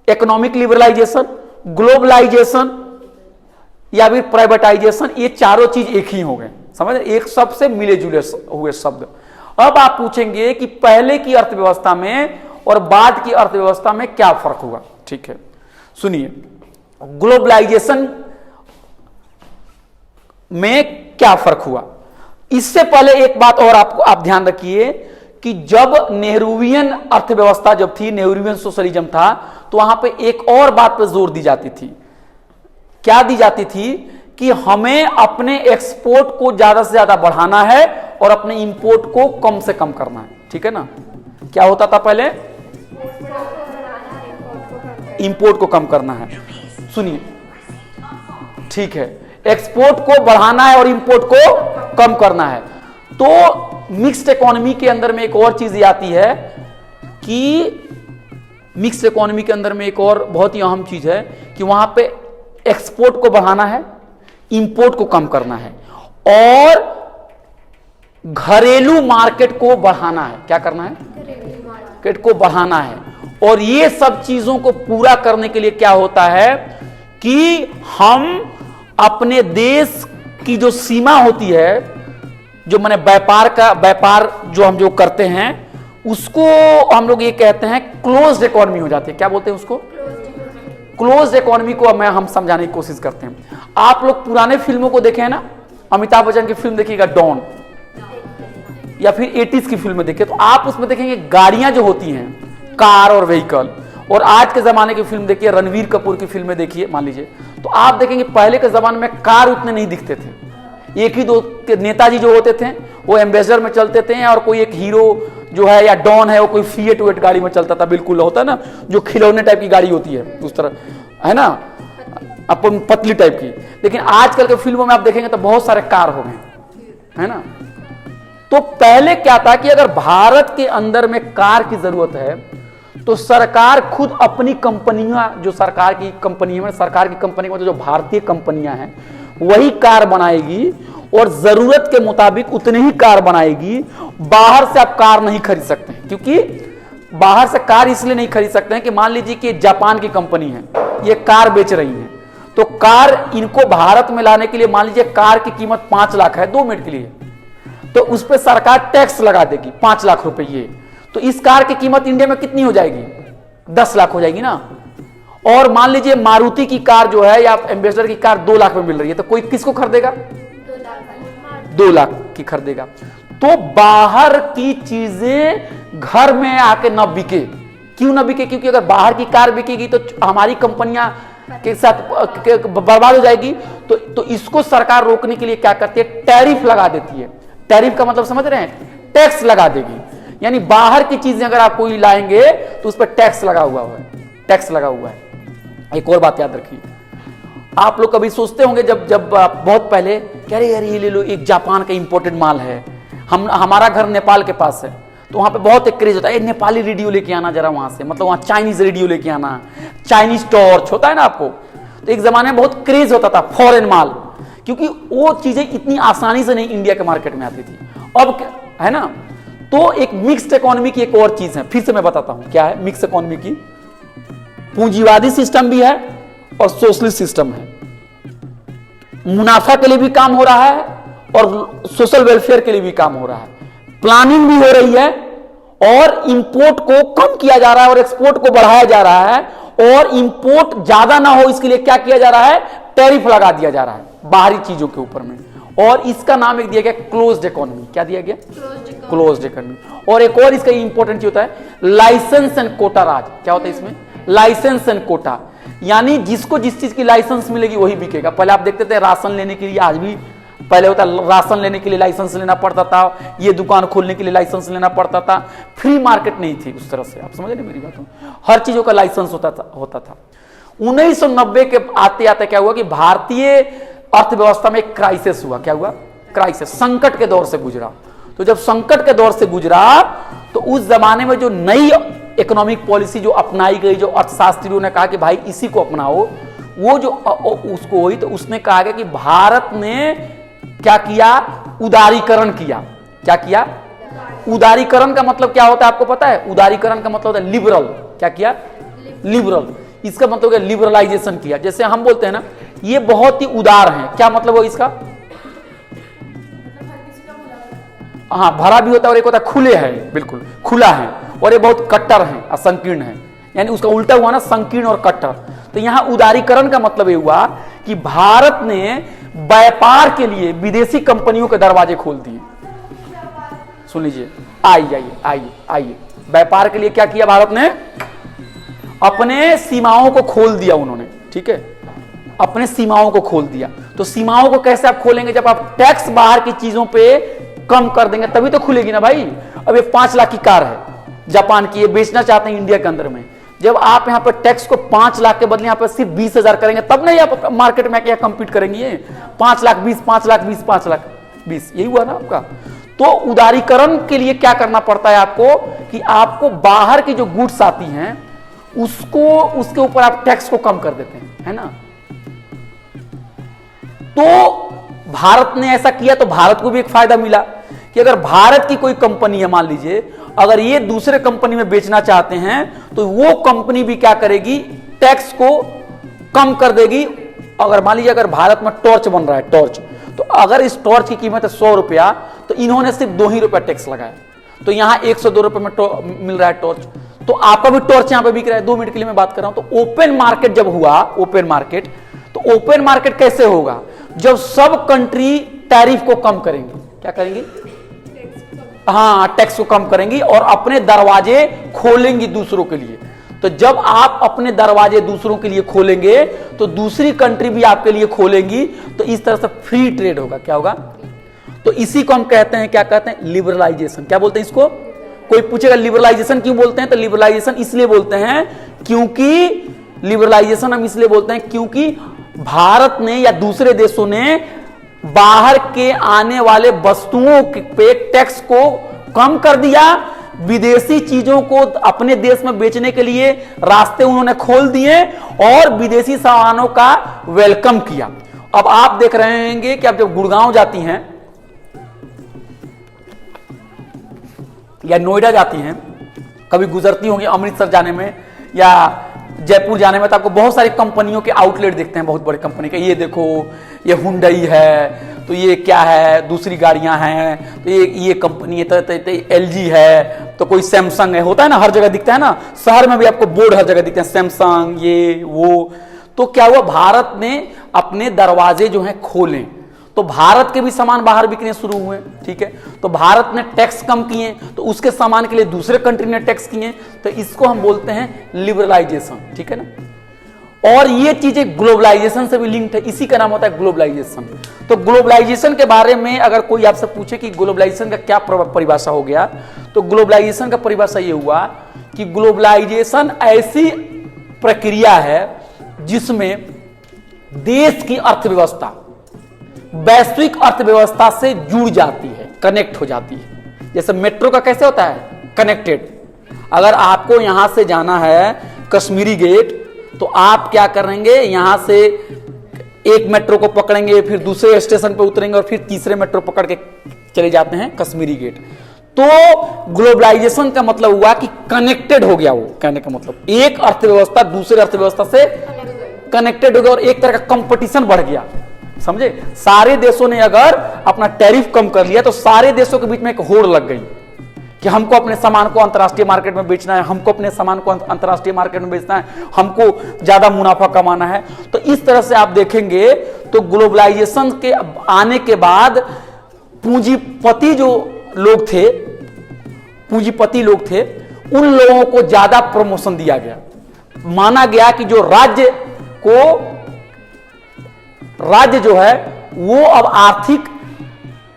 Speaker 1: इकोनॉमिक लिबरलाइजेशन, ग्लोबलाइजेशन या फिर प्राइवेटाइजेशन, ये चारों चीज एक ही हो गए। समझ रहे? एक शब्द से मिले जुले हुए शब्द। अब आप पूछेंगे कि पहले की अर्थव्यवस्था में और बाद की अर्थव्यवस्था में क्या फर्क हुआ। ठीक है, सुनिए, ग्लोबलाइजेशन में क्या फर्क हुआ। इससे पहले एक बात और आप ध्यान रखिए कि जब नेहरूवियन अर्थव्यवस्था जब थी, नेहरूवियन सोशलिज्म था, तो वहां पे एक और बात पर जोर दी जाती थी। क्या दी जाती थी? कि हमें अपने एक्सपोर्ट को ज्यादा से ज्यादा बढ़ाना है और अपने इंपोर्ट को कम से कम करना है। ठीक है ना? क्या होता था पहले? इंपोर्ट को कम करना है। सुनिए, ठीक है, एक्सपोर्ट को बढ़ाना है और इंपोर्ट को कम करना है। तो मिक्स्ड इकोनॉमी के अंदर में एक और चीज आती है कि मिक्स्ड इकोनॉमी के अंदर में एक और बहुत ही अहम चीज है कि वहां पे एक्सपोर्ट को बढ़ाना है, इंपोर्ट को कम करना है और घरेलू मार्केट को बढ़ाना है। क्या करना है? मार्केट को बढ़ाना है। और ये सब चीजों को पूरा करने के लिए क्या होता है कि हम अपने देश की जो सीमा होती है, जो माने व्यापार जो हम जो करते हैं, उसको हम लोग ये कहते हैं क्लोज्ड इकोनॉमी हो जाती है। क्या बोलते हैं उसको? क्लोज्ड इकोनॉमी को हम समझाने की कोशिश करते हैं। आप लोग पुराने फिल्मों को देखे हैं ना, अमिताभ बच्चन की फिल्म देखिएगा डॉन, या फिर 80s की फिल्म देखिए, तो आप उसमें देखेंगे गाड़ियां जो होती हैं, कार और व्हीकल। और आज के जमाने की फिल्म देखिए, रणवीर कपूर की फिल्में देखिए मान लीजिए, तो आप देखेंगे पहले के जमाने में कार उतने नहीं दिखते थे। एक ही दो नेताजी जो होते थे वो एम्बेसडर में चलते थे, और कोई एक हीरो जो है या डॉन है वो कोई फिएट वेट गाड़ी में चलता था। बिल्कुल होता है ना, जो खिलौने टाइप की गाड़ी होती है उस तरह, है ना, अपन पतली टाइप की। लेकिन आजकल के फिल्मों में आप देखेंगे तो बहुत सारे कार हो गए, है ना। तो पहले क्या था कि अगर भारत के अंदर में कार की जरूरत है तो सरकार खुद अपनी कंपनियां, जो सरकार की कंपनी में, सरकार की कंपनी में जो भारतीय कंपनियां हैं वही कार बनाएगी और जरूरत के मुताबिक उतनी ही कार बनाएगी। बाहर से आप कार नहीं खरीद सकते हैं, क्योंकि बाहर से कार इसलिए नहीं खरीद सकते हैं कि मान लीजिए कि जापान की कंपनी है, ये कार बेच रही है, तो कार इनको भारत में लाने के लिए मान लीजिए कार की कीमत 5 लाख है 2 मिनट के लिए, तो उस पर सरकार टैक्स लगा देगी 5 लाख रुपए। ये तो इस कार की कीमत इंडिया में कितनी हो जाएगी? 10 लाख हो जाएगी ना। और मान लीजिए मारुति की कार जो है या एम्बेसडर की कार 2 लाख में मिल रही है, तो कोई किसको खरीदेगा? 2 लाख की खरीदेगा। तो बाहर की चीजें घर में आके न बिके। क्यों न बिके? क्योंकि अगर बाहर की कार बिकेगी तो हमारी कंपनियां के साथ बर्बाद हो जाएगी। तो इसको सरकार रोकने के लिए क्या करती है? टैरिफ लगा देती है। टैरिफ का मतलब समझ रहे हैं? टैक्स लगा देगी। यानी बाहर की चीजें अगर आप कोई लाएंगे तो उस पर टैक्स लगा हुआ है, टैक्स लगा हुआ है। एक और बात याद रखिए, आप लोग कभी सोचते होंगे जब बहुत पहले कह रहे यार ये ले लो, एक जापान का इंपोर्टेड माल है, हमारा घर नेपाल के पास है, तो वहां पे बहुत एक क्रेज होता है, नेपाली रेडियो लेके आना जरा वहां से, मतलब वहां चाइनीज रेडियो लेके आना, चाइनीज टॉर्च होता है ना आपको। तो एक जमाने में बहुत क्रेज होता था फॉरेन माल, क्योंकि वो चीजें इतनी आसानी से नहीं इंडिया के मार्केट में आती थी। अब है ना, तो एक मिक्स्ड इकोनॉमी की एक और चीज है, फिर से मैं बताता हूं क्या है मिक्स्ड इकोनॉमी की। पूंजीवादी सिस्टम भी है और सोशलिस्ट सिस्टम है। मुनाफा के लिए भी काम हो रहा है और सोशल वेलफेयर के लिए भी काम हो रहा है। प्लानिंग भी हो रही है और इंपोर्ट को कम किया जा रहा है और एक्सपोर्ट को बढ़ाया जा रहा है, और इंपोर्ट ज्यादा ना हो इसके लिए क्या किया जा रहा है, टैरिफ लगा दिया जा रहा है बाहरी चीजों के ऊपर में। और इसका नाम एक दिया गया क्लोज्ड इकोनॉमी। क्या दिया गया? Closed economy. और एक और इसका इंपॉर्टेंट चीज होता है लाइसेंस एंड कोटा राज। क्या होता है इसमें? लाइसेंस एंड कोटा, यानी जिसको जिस चीज की लाइसेंस मिलेगी वही बिकेगा। पहले आप देखते थे राशन लेने के लिए, आज भी पहले होता राशन लेने के लिए लाइसेंस लेना पड़ता था, ये दुकान खोलने के लिए लाइसेंस लेना पड़ता था। फ्री मार्केट नहीं थी उस तरह से, आप समझ रहे मेरी बात? हर चीजों का लाइसेंस होता था। 1990 के आते आते क्या हुआ कि भारतीय अर्थव्यवस्था में एक क्राइसिस हुआ। क्या हुआ? क्राइसिस, संकट के दौर से गुजरा। तो जब संकट के दौर से गुजरा तो उस जमाने में जो नई इकोनॉमिक पॉलिसी जो अपनाई गई, जो अर्थशास्त्रियों ने कहा कि भाई इसी को अपनाओ, वो जो उसको हुई, तो उसने कहा गया कि भारत ने क्या किया? उदारीकरण किया। क्या किया? उदारीकरण का मतलब क्या होता है आपको पता है? उदारीकरण का मतलब होता है लिबरल। क्या किया? लिबरल। इसका मतलब है लिबरलाइजेशन किया। जैसे हम बोलते हैं ना ये बहुत ही उदार हैं, क्या मतलब हो इसका? हाँ, भरा भी होता है और एक होता है खुले हैं, बिल्कुल खुला है, और ये बहुत कट्टर है, असंकीर्ण है, यानी उसका उल्टा हुआ ना, संकीर्ण और कट्टर। तो यहां उदारीकरण का मतलब ये हुआ कि भारत ने व्यापार के लिए विदेशी कंपनियों के दरवाजे खोल दिए। सुन लीजिए, आइए, व्यापार के लिए क्या किया भारत ने? अपने सीमाओं को खोल दिया उन्होंने। ठीक है, अपने सीमाओं को खोल दिया। तो सीमाओं को कैसे आप खोलेंगे? जब आप टैक्स बाहर की चीजों पे कम कर देंगे तभी तो खुलेगी ना भाई। अब ये 5 लाख की कार है जापान की, ये बेचना चाहते हैं इंडिया के अंदर में। जब आप यहाँ पर टैक्स को 5 लाख के बदले यहाँ पर सिर्फ 20,000 करेंगे तब नहीं आप मार्केट में आके कम्पीट करेंगे। 5 लाख 20, 5 लाख 20, 5 लाख 20, यही हुआ ना आपका। तो उदारीकरण के लिए क्या करना पड़ता है आपको कि आपको बाहर की जो गुड्स आती हैं उसको, उसके ऊपर आप टैक्स को कम कर देते हैं, है ना। तो भारत ने ऐसा किया तो भारत को भी एक फायदा मिला कि अगर भारत की कोई कंपनी है, मान लीजिए अगर ये दूसरे कंपनी में बेचना चाहते हैं तो वो कंपनी भी क्या करेगी? टैक्स को कम कर देगी। अगर मान लीजिए अगर भारत में टॉर्च बन रहा है, टॉर्च, तो अगर इस टॉर्च की कीमत है 100 रुपया, तो इन्होंने सिर्फ 2 ही रुपया टैक्स लगाया, तो यहां 102 रुपए में मिल रहा है टॉर्च। तो आपका भी टॉर्च यहां पे बिक रहा है। 2 मिनट के लिए मैं बात कर रहा हूं। तो ओपन मार्केट जब हुआ, ओपन मार्केट, तो ओपन मार्केट कैसे होगा? जब सब कंट्री टैरिफ को कम करेंगी। क्या करेंगी? हाँ, टैक्स को कम करेंगी और अपने दरवाजे खोलेंगी दूसरों के लिए। तो जब आप अपने दरवाजे दूसरों के लिए खोलेंगे तो दूसरी कंट्री भी आपके लिए खोलेंगी, तो इस तरह से फ्री ट्रेड होगा। क्या होगा? तो इसी को हम कहते हैं, क्या कहते हैं? लिबरलाइजेशन। क्या बोलते हैं इसको? कोई पूछेगा लिबरलाइजेशन क्यों बोलते हैं, तो लिबरलाइजेशन इसलिए बोलते हैं क्योंकि लिबरलाइजेशन हम इसलिए बोलते हैं क्योंकि भारत ने या दूसरे देशों ने बाहर के आने वाले वस्तुओं पे टैक्स को कम कर दिया, विदेशी चीजों को अपने देश में बेचने के लिए रास्ते उन्होंने खोल दिए और विदेशी सामानों का वेलकम किया। अब आप देख रहे होंगे कि आप जब गुड़गांव जाती हैं या नोएडा जाती हैं, कभी गुजरती होंगी अमृतसर जाने में या जयपुर जाने में, तो आपको बहुत सारी कंपनियों के आउटलेट दिखते हैं, बहुत बड़ी कंपनी के। ये देखो, ये हुंडई है, तो ये क्या है, दूसरी गाड़ियां हैं, तो ये कंपनी है, तो एलजी है, तो कोई सैमसंग है, होता है ना, हर जगह दिखता है ना। शहर में भी आपको बोर्ड हर जगह दिखते हैं, सैमसंग, ये वो। तो क्या हुआ? भारत ने अपने दरवाजे जो हैं खोले, तो भारत के भी सामान बाहर बिकने शुरू हुए। ठीक है, तो भारत ने टैक्स कम किए तो उसके सामान के लिए दूसरे कंट्री ने टैक्स किए, तो इसको हम बोलते हैं लिबरलाइजेशन। ठीक है ना। और ये चीजें ग्लोबलाइजेशन से भी लिंक्ड है, इसी का नाम होता है ग्लोबलाइजेशन। तो ग्लोबलाइजेशन के बारे में अगर कोई आपसे पूछे कि ग्लोबलाइजेशन का क्या परिभाषा हो गया, तो ग्लोबलाइजेशन का परिभाषा ये हुआ कि ग्लोबलाइजेशन ऐसी प्रक्रिया है जिसमें देश की अर्थव्यवस्था वैश्विक अर्थव्यवस्था से जुड़ जाती है, कनेक्ट हो जाती है। जैसे मेट्रो का कैसे होता है? कनेक्टेड। अगर आपको यहां से जाना है कश्मीरी गेट, तो आप क्या करेंगे? यहां से एक मेट्रो को पकड़ेंगे, फिर दूसरे स्टेशन पर उतरेंगे और फिर तीसरे मेट्रो पकड़ के चले जाते हैं कश्मीरी गेट। तो ग्लोबलाइजेशन का मतलब हुआ कि कनेक्टेड हो गया। वो कहने का मतलब एक अर्थव्यवस्था दूसरे अर्थव्यवस्था से कनेक्टेड हो गए और एक तरह का कंपटीशन बढ़ गया। समझे, सारे देशों ने अगर अपना टैरिफ कम कर लिया तो सारे देशों के बीच में एक होड़ लग गई कि हमको अपने सामान को अंतर्राष्ट्रीय मार्केट में बेचना है, हमको अपने सामान को अंतर्राष्ट्रीय मार्केट में बेचना है, हमको ज्यादा मुनाफा कमाना है। तो इस तरह से आप देखेंगे तो ग्लोबलाइजेशन के आने के बाद पूंजीपति जो लोग थे, पूंजीपति लोग थे, उन लोगों को ज्यादा प्रमोशन दिया गया। माना गया कि जो राज्य जो है वो अब आर्थिक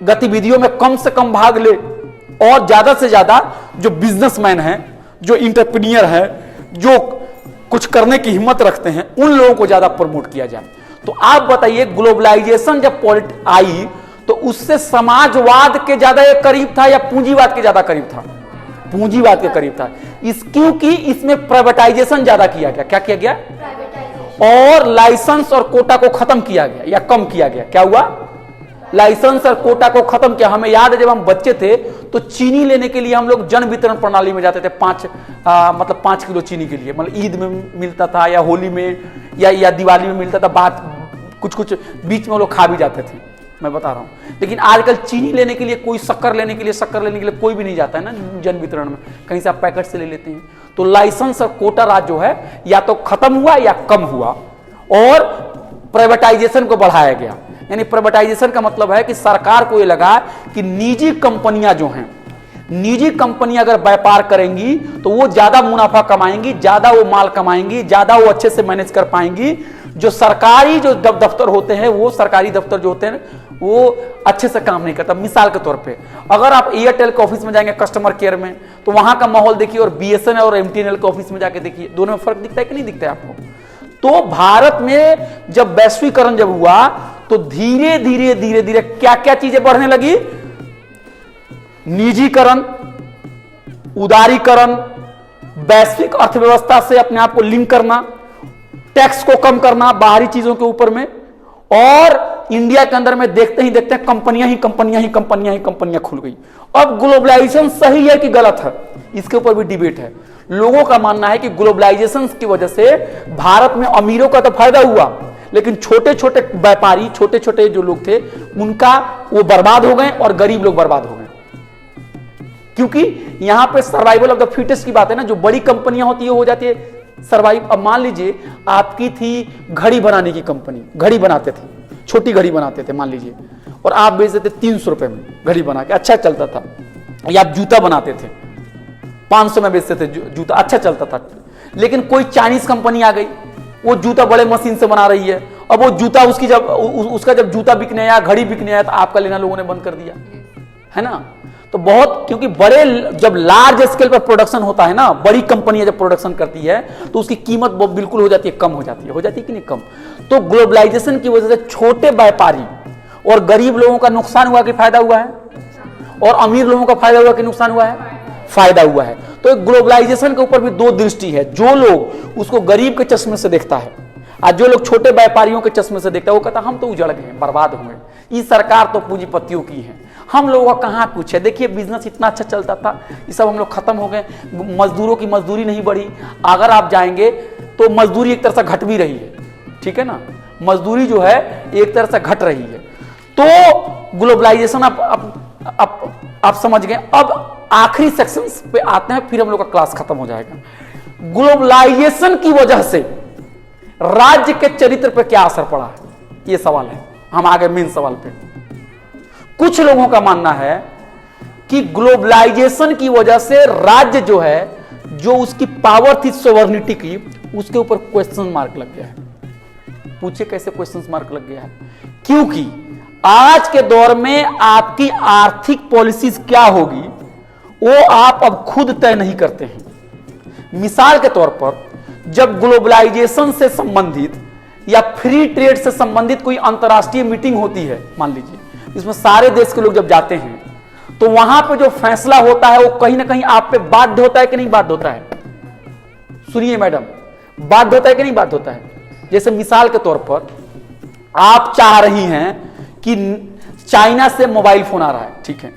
Speaker 1: गतिविधियों में कम से कम भाग ले और ज्यादा से ज्यादा जो बिजनेसमैन हैं, जो इंटरप्रेन्योर हैं, जो कुछ करने की हिम्मत रखते हैं, उन लोगों को ज्यादा प्रमोट किया जाए। तो आप बताइए, ग्लोबलाइजेशन जब आई तो उससे समाजवाद के ज्यादा ये करीब था या पूंजीवाद के ज्यादा करीब था? पूंजीवाद के करीब था। क्योंकि इसमें प्राइवेटाइजेशन ज्यादा किया गया। क्या किया गया? और लाइसेंस और कोटा को खत्म किया गया या कम किया गया। क्या हुआ? लाइसेंस और कोटा को खत्म किया। हमें याद है जब हम बच्चे थे तो चीनी लेने के लिए हम लोग जन वितरण प्रणाली में जाते थे, 5 किलो चीनी के लिए। मतलब ईद में मिलता था या होली में या दिवाली में मिलता था, बात कुछ बीच में वो लोग खा भी जाते थे, मैं बता रहा हूं। लेकिन आजकल चीनी लेने के लिए कोई, शक्कर लेने के लिए कोई भी नहीं जाता है ना जन वितरण में, कहीं से आप पैकेट से ले लेते हैं। तो लाइसेंस और कोटा राज जो है या तो खत्म हुआ या कम हुआ और प्राइवेटाइजेशन को बढ़ाया गया। यानी प्राइवेटाइजेशन का मतलब है कि सरकार को यह लगा कि निजी कंपनियां जो हैं, निजी कंपनियां अगर व्यापार करेंगी तो वो ज्यादा मुनाफा कमाएंगी, ज्यादा वो माल कमाएंगी, ज्यादा वो अच्छे से मैनेज कर पाएंगी। जो सरकारी जो दफ्तर होते हैं, वो सरकारी दफ्तर जो होते हैं वो अच्छे से काम नहीं करता। मिसाल के तौर पे अगर आप एयरटेल के ऑफिस में जाएंगे कस्टमर केयर में, तो वहां का माहौल देखिए और बीएसएनएल और एमटीएनएल के ऑफिस में जाके देखिए, दोनों में फर्क दिखता है कि नहीं दिखता है आपको? तो भारत में जब वैश्वीकरण जब हुआ तो धीरे धीरे क्या क्या चीजें बढ़ने लगी? निजीकरण, उदारीकरण, वैश्विक अर्थव्यवस्था से अपने आप को लिंक करना, टैक्स को कम करना बाहरी चीजों के ऊपर में, और इंडिया के अंदर में देखते ही देखते कंपनियां खुल गई। अब ग्लोबलाइजेशन सही है कि गलत है, इसके ऊपर भी डिबेट है। लोगों का मानना है कि ग्लोबलाइजेशन की वजह से भारत में अमीरों का तो फायदा हुआ, लेकिन छोटे छोटे व्यापारी, छोटे छोटे जो लोग थे, उनका वो बर्बाद हो गए और गरीब लोग बर्बाद हो गए। क्योंकि यहां पे सर्वाइवल ऑफ द फिटेस्ट की बात है ना। जो बड़ी कंपनियां होती है हो जाती है सर्वाइव। अब मान लीजिए आपकी थी घड़ी बनाने की कंपनी, घड़ी बनाते थे, छोटी घड़ी बनाते थे मान लीजिए, और आप बेच देते 300 रुपए में घड़ी बना के, अच्छा चलता था। या आप जूता बनाते थे, 500 में बेचते थे जूता, अच्छा चलता था। लेकिन कोई चाइनीज कंपनी आ गई, वो जूता बड़े मशीन से बना रही है। अब वो जूता उसका जब जूता बिकने आया, घड़ी बिकने आया, तो आपका लेना लोगों ने बंद कर दिया, है ना। तो बहुत, क्योंकि बड़े जब लार्ज स्केल पर प्रोडक्शन होता है ना, बड़ी कंपनियां जब प्रोडक्शन करती है तो उसकी कीमत बिल्कुल हो जाती है, कम हो जाती है कि नहीं कम। तो ग्लोबलाइजेशन की वजह से छोटे व्यापारी और गरीब लोगों का नुकसान हुआ कि फायदा हुआ है, और अमीर लोगों का फायदा हुआ कि नुकसान हुआ है? फायदा हुआ है। तो ग्लोबलाइजेशन के ऊपर भी दो दृष्टि है। जो लोग उसको गरीब के चश्मे से देखता है और जो लोग छोटे व्यापारियों के चश्मे से देखता है, वो कहता है हम तो उजड़ गए, बर्बाद हुए, ये सरकार तो पूंजीपतियों की है, हम लोगों का कहां कुछ है। देखिए बिजनेस इतना अच्छा चलता था, ये सब हम लोग खत्म हो गए, मजदूरों की मजदूरी नहीं बढ़ी। अगर आप जाएंगे तो मजदूरी एक तरह से घट भी रही है, ठीक है ना, मजदूरी जो है एक तरह से घट रही है। तो ग्लोबलाइजेशन आप समझ गए। अब आखिरी सेक्शन पे आते हैं, फिर हम लोग का क्लास खत्म हो जाएगा। ग्लोबलाइजेशन की वजह से राज्य के चरित्र पर क्या असर पड़ा है, ये सवाल है। हम आगे मेन सवाल पे। कुछ लोगों का मानना है कि ग्लोबलाइजेशन की वजह से राज्य जो है, जो उसकी पावर थी सोवर्निटी की, उसके ऊपर क्वेश्चन मार्क लग गया है। पूछिए कैसे क्वेश्चन मार्क लग गया है? क्योंकि आज के दौर में आपकी आर्थिक पॉलिसीज क्या होगी वो आप अब खुद तय नहीं करते हैं। मिसाल के तौर पर जब ग्लोबलाइजेशन से संबंधित या फ्री ट्रेड से संबंधित कोई अंतर्राष्ट्रीय मीटिंग होती है, मान लीजिए, इसमें सारे देश के लोग जब जाते हैं, तो वहां पे जो फैसला होता है वो कहीं ना कहीं आप पे बाध्य होता है कि नहीं बाध्य होता है? सुनिए मैडम, बाध्य होता है कि नहीं बाध्य होता है? जैसे मिसाल के तौर पर आप चाह रही हैं कि चाइना से मोबाइल फोन आ रहा है, ठीक है,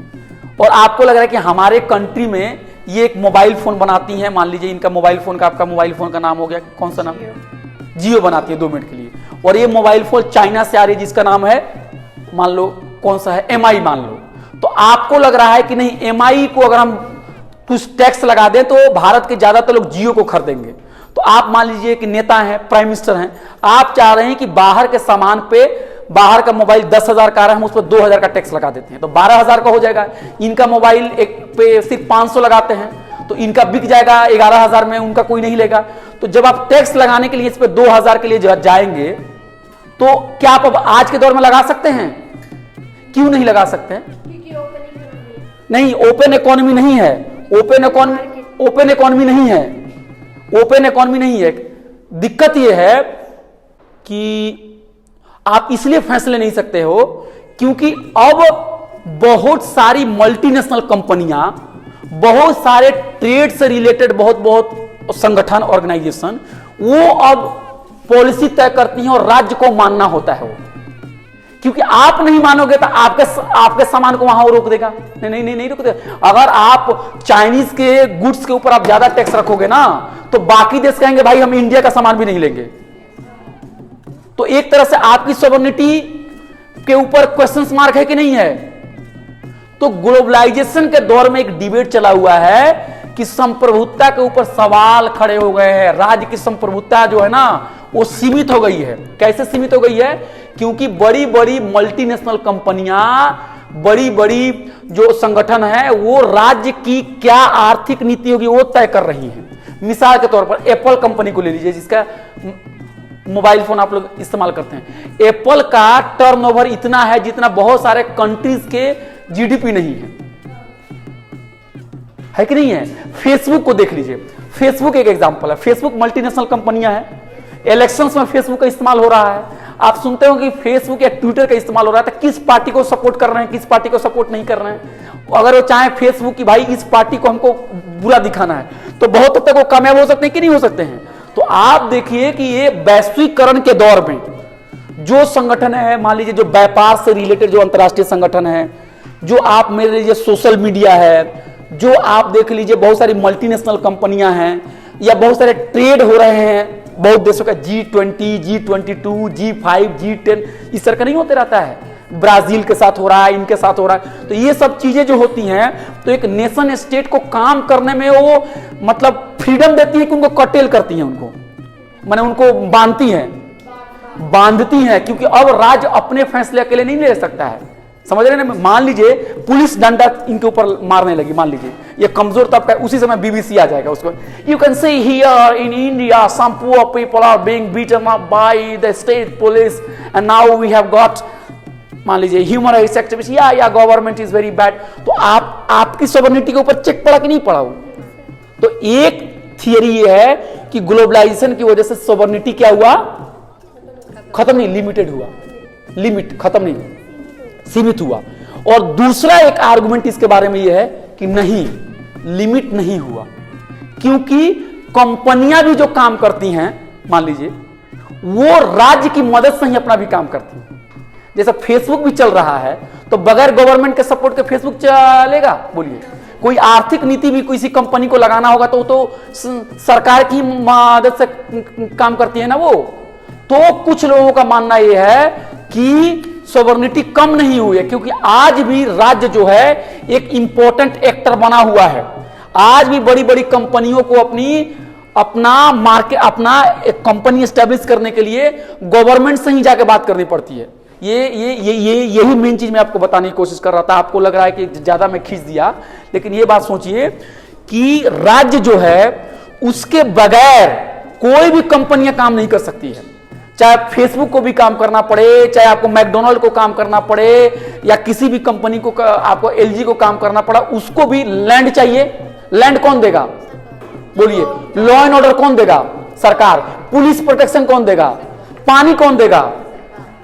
Speaker 1: और आपको लग रहा है कि हमारे कंट्री में ये एक मोबाइल फोन बनाती हैं, मान लीजिए इनका मोबाइल फोन का, आपका मोबाइल फोन का नाम हो गया, कौन सा नाम? जियो बनाती है 2 मिनट के लिए, और ये मोबाइल फोन चाइना से आ रही है जिसका नाम है, मान लो कौन सा है, एमआई मान लो। तो आपको लग रहा है कि नहीं, एमआई को अगर हम कुछ टैक्स लगा दें तो भारत के ज्यादातर लोग जियो को खरीदेंगे। तो आप मान लीजिए कि नेता हैं, प्राइम मिनिस्टर हैं, आप चाह रहे हैं कि बाहर के सामान पे, बाहर का मोबाइल 10,000 का है, हम उस पर 2,000 का टैक्स लगा देते हैं तो 12,000 का हो जाएगा। इनका मोबाइल एक पे सिर्फ 500 लगाते हैं तो इनका बिक जाएगा 11,000 में, उनका कोई नहीं लेगा। तो जब आप टैक्स लगाने के लिए इस पर 2,000 के लिए जाएंगे तो क्या आप अब आज के दौर में लगा सकते हैं? क्यों नहीं लगा सकते हैं?
Speaker 2: क्योंकि ओपन इकोनॉमी
Speaker 1: नहीं, ओपन इकोनॉमी नहीं है, ओपन इकोनॉमी नहीं है, ओपन इकोनॉमी नहीं है। दिक्कत यह है कि आप इसलिए फैसले नहीं सकते हो क्योंकि अब बहुत सारी मल्टीनेशनल कंपनियां, बहुत सारे ट्रेड से रिलेटेड बहुत संगठन, ऑर्गेनाइजेशन, वो अब पॉलिसी तय करती हैं और राज्य को मानना होता है वो। क्योंकि आप नहीं मानोगे तो आपके सामान को वहां रोक देगा। नहीं रोक देगा। अगर आप चाइनीज के गुड्स के ऊपर आप ज्यादा टैक्स रखोगे ना तो बाकी देश कहेंगे भाई हम इंडिया का सामान भी नहीं लेंगे। तो एक तरह से आपकी सॉवरेनिटी के ऊपर क्वेश्चन मार्क है कि नहीं है। तो ग्लोबलाइजेशन के दौर में एक डिबेट चला हुआ है कि संप्रभुता के ऊपर सवाल खड़े हो गए हैं। राज्य की संप्रभुता जो है ना वो सीमित हो गई है। कैसे सीमित हो गई है? क्योंकि बड़ी बड़ी मल्टीनेशनल कंपनियां, बड़ी बड़ी जो संगठन है वो राज्य की क्या आर्थिक नीति होगी वो तय कर रही हैं। मिसाल के तौर पर एप्पल कंपनी को ले लीजिए जिसका मोबाइल फोन आप लोग इस्तेमाल करते हैं। एप्पल का टर्नओवर इतना है जितना बहुत सारे कंट्रीज के जीडीपी नहीं है कि नहीं है। फेसबुक को देख लीजिए, फेसबुक एक एग्जांपल है। फेसबुक मल्टीनेशनल कंपनियां हैं, इलेक्शंस में फेसबुक का इस्तेमाल हो रहा है। आप सुनते हो कि फेसबुक या ट्विटर का इस्तेमाल हो रहा है तो किस पार्टी को सपोर्ट कर रहे हैं, किस पार्टी को सपोर्ट नहीं कर रहे हैं। अगर वो चाहे फेसबुक की भाई इस पार्टी को हमको बुरा दिखाना है तो बहुत हद तक वो कामयाब हो सकते हैं कि नहीं हो सकते हैं। तो आप देखिए कि ये वैश्वीकरण के दौर में जो संगठन है, मान लीजिए जो व्यापार से रिलेटेड जो अंतर्राष्ट्रीय संगठन है, जो आप मेरे लीजिए सोशल मीडिया है, जो आप देख लीजिए बहुत सारी मल्टीनेशनल कंपनियां हैं या बहुत सारे ट्रेड हो रहे हैं बहुत देशों का, G20, G22, G5, G10 इस तरह का नहीं होते रहता है। ब्राजील के साथ हो रहा है, इनके साथ हो रहा है। तो ये सब चीजें जो होती हैं तो एक नेशन स्टेट को काम करने में वो मतलब फ्रीडम देती है कि उनको कटेल करती हैं, उनको माने उनको बांधती हैं क्योंकि अब राज्य अपने फैसले अकेले नहीं ले सकता है। समझ रहे ना। मान लीजिए पुलिस डंडा इनके ऊपर मारने लगी, मान लीजिए ये कमजोर तबका, उसी समय बीबीसी आ जाएगा उसको। You can see here in India some poor people are being beaten up by the state police and now we have got, मान लीजिए ह्यूमन राइट्स एक्टिविस्ट, या गवर्नमेंट इज वेरी बैड। तो आपकी सॉवरेनिटी के ऊपर चेक पड़ा कि नहीं पड़ा? तो एक थियरी ये है कि ग्लोबलाइजेशन की वजह से सॉवरेनिटी क्या हुआ? खत्म नहीं, लिमिटेड हुआ। लिमिट खत्म नहीं, सीमित हुआ। और दूसरा एक आर्गुमेंट इसके बारे में यह है कि नहीं, लिमिट नहीं हुआ क्योंकि कंपनियां भी जो काम करती हैं मान लीजिए वो राज्य की मदद से ही अपना भी काम करती हैं। जैसे फेसबुक भी चल रहा है तो बगैर गवर्नमेंट के सपोर्ट के फेसबुक चलेगा? बोलिए। कोई आर्थिक नीति भी किसी कंपनी को लगाना होगा तो सरकार की मदद से काम करती है ना वो। तो कुछ लोगों का मानना यह है कि सॉवरेनिटी कम नहीं हुई है क्योंकि आज भी राज्य जो है एक इंपॉर्टेंट एक्टर बना हुआ है। आज भी बड़ी बड़ी कंपनियों को अपना मार्केट, अपना एक कंपनी स्टैब्लिश करने के लिए गवर्नमेंट से ही जाके बात करनी पड़ती है। यही मेन चीज मैं आपको बताने की कोशिश कर रहा था। आपको लग रहा है कि ज्यादा मैं खींच दिया, लेकिन ये बात सोचिए कि राज्य जो है उसके बगैर कोई भी कंपनियां काम नहीं कर सकती है। चाहे फेसबुक को भी काम करना पड़े, चाहे आपको मैकडोनल्ड को काम करना पड़े या किसी भी कंपनी को, आपको एलजी को काम करना पड़ा, उसको भी लैंड चाहिए। लैंड कौन देगा? बोलिए। लॉ एंड ऑर्डर कौन देगा? सरकार। पुलिस प्रोटेक्शन कौन देगा? पानी कौन देगा?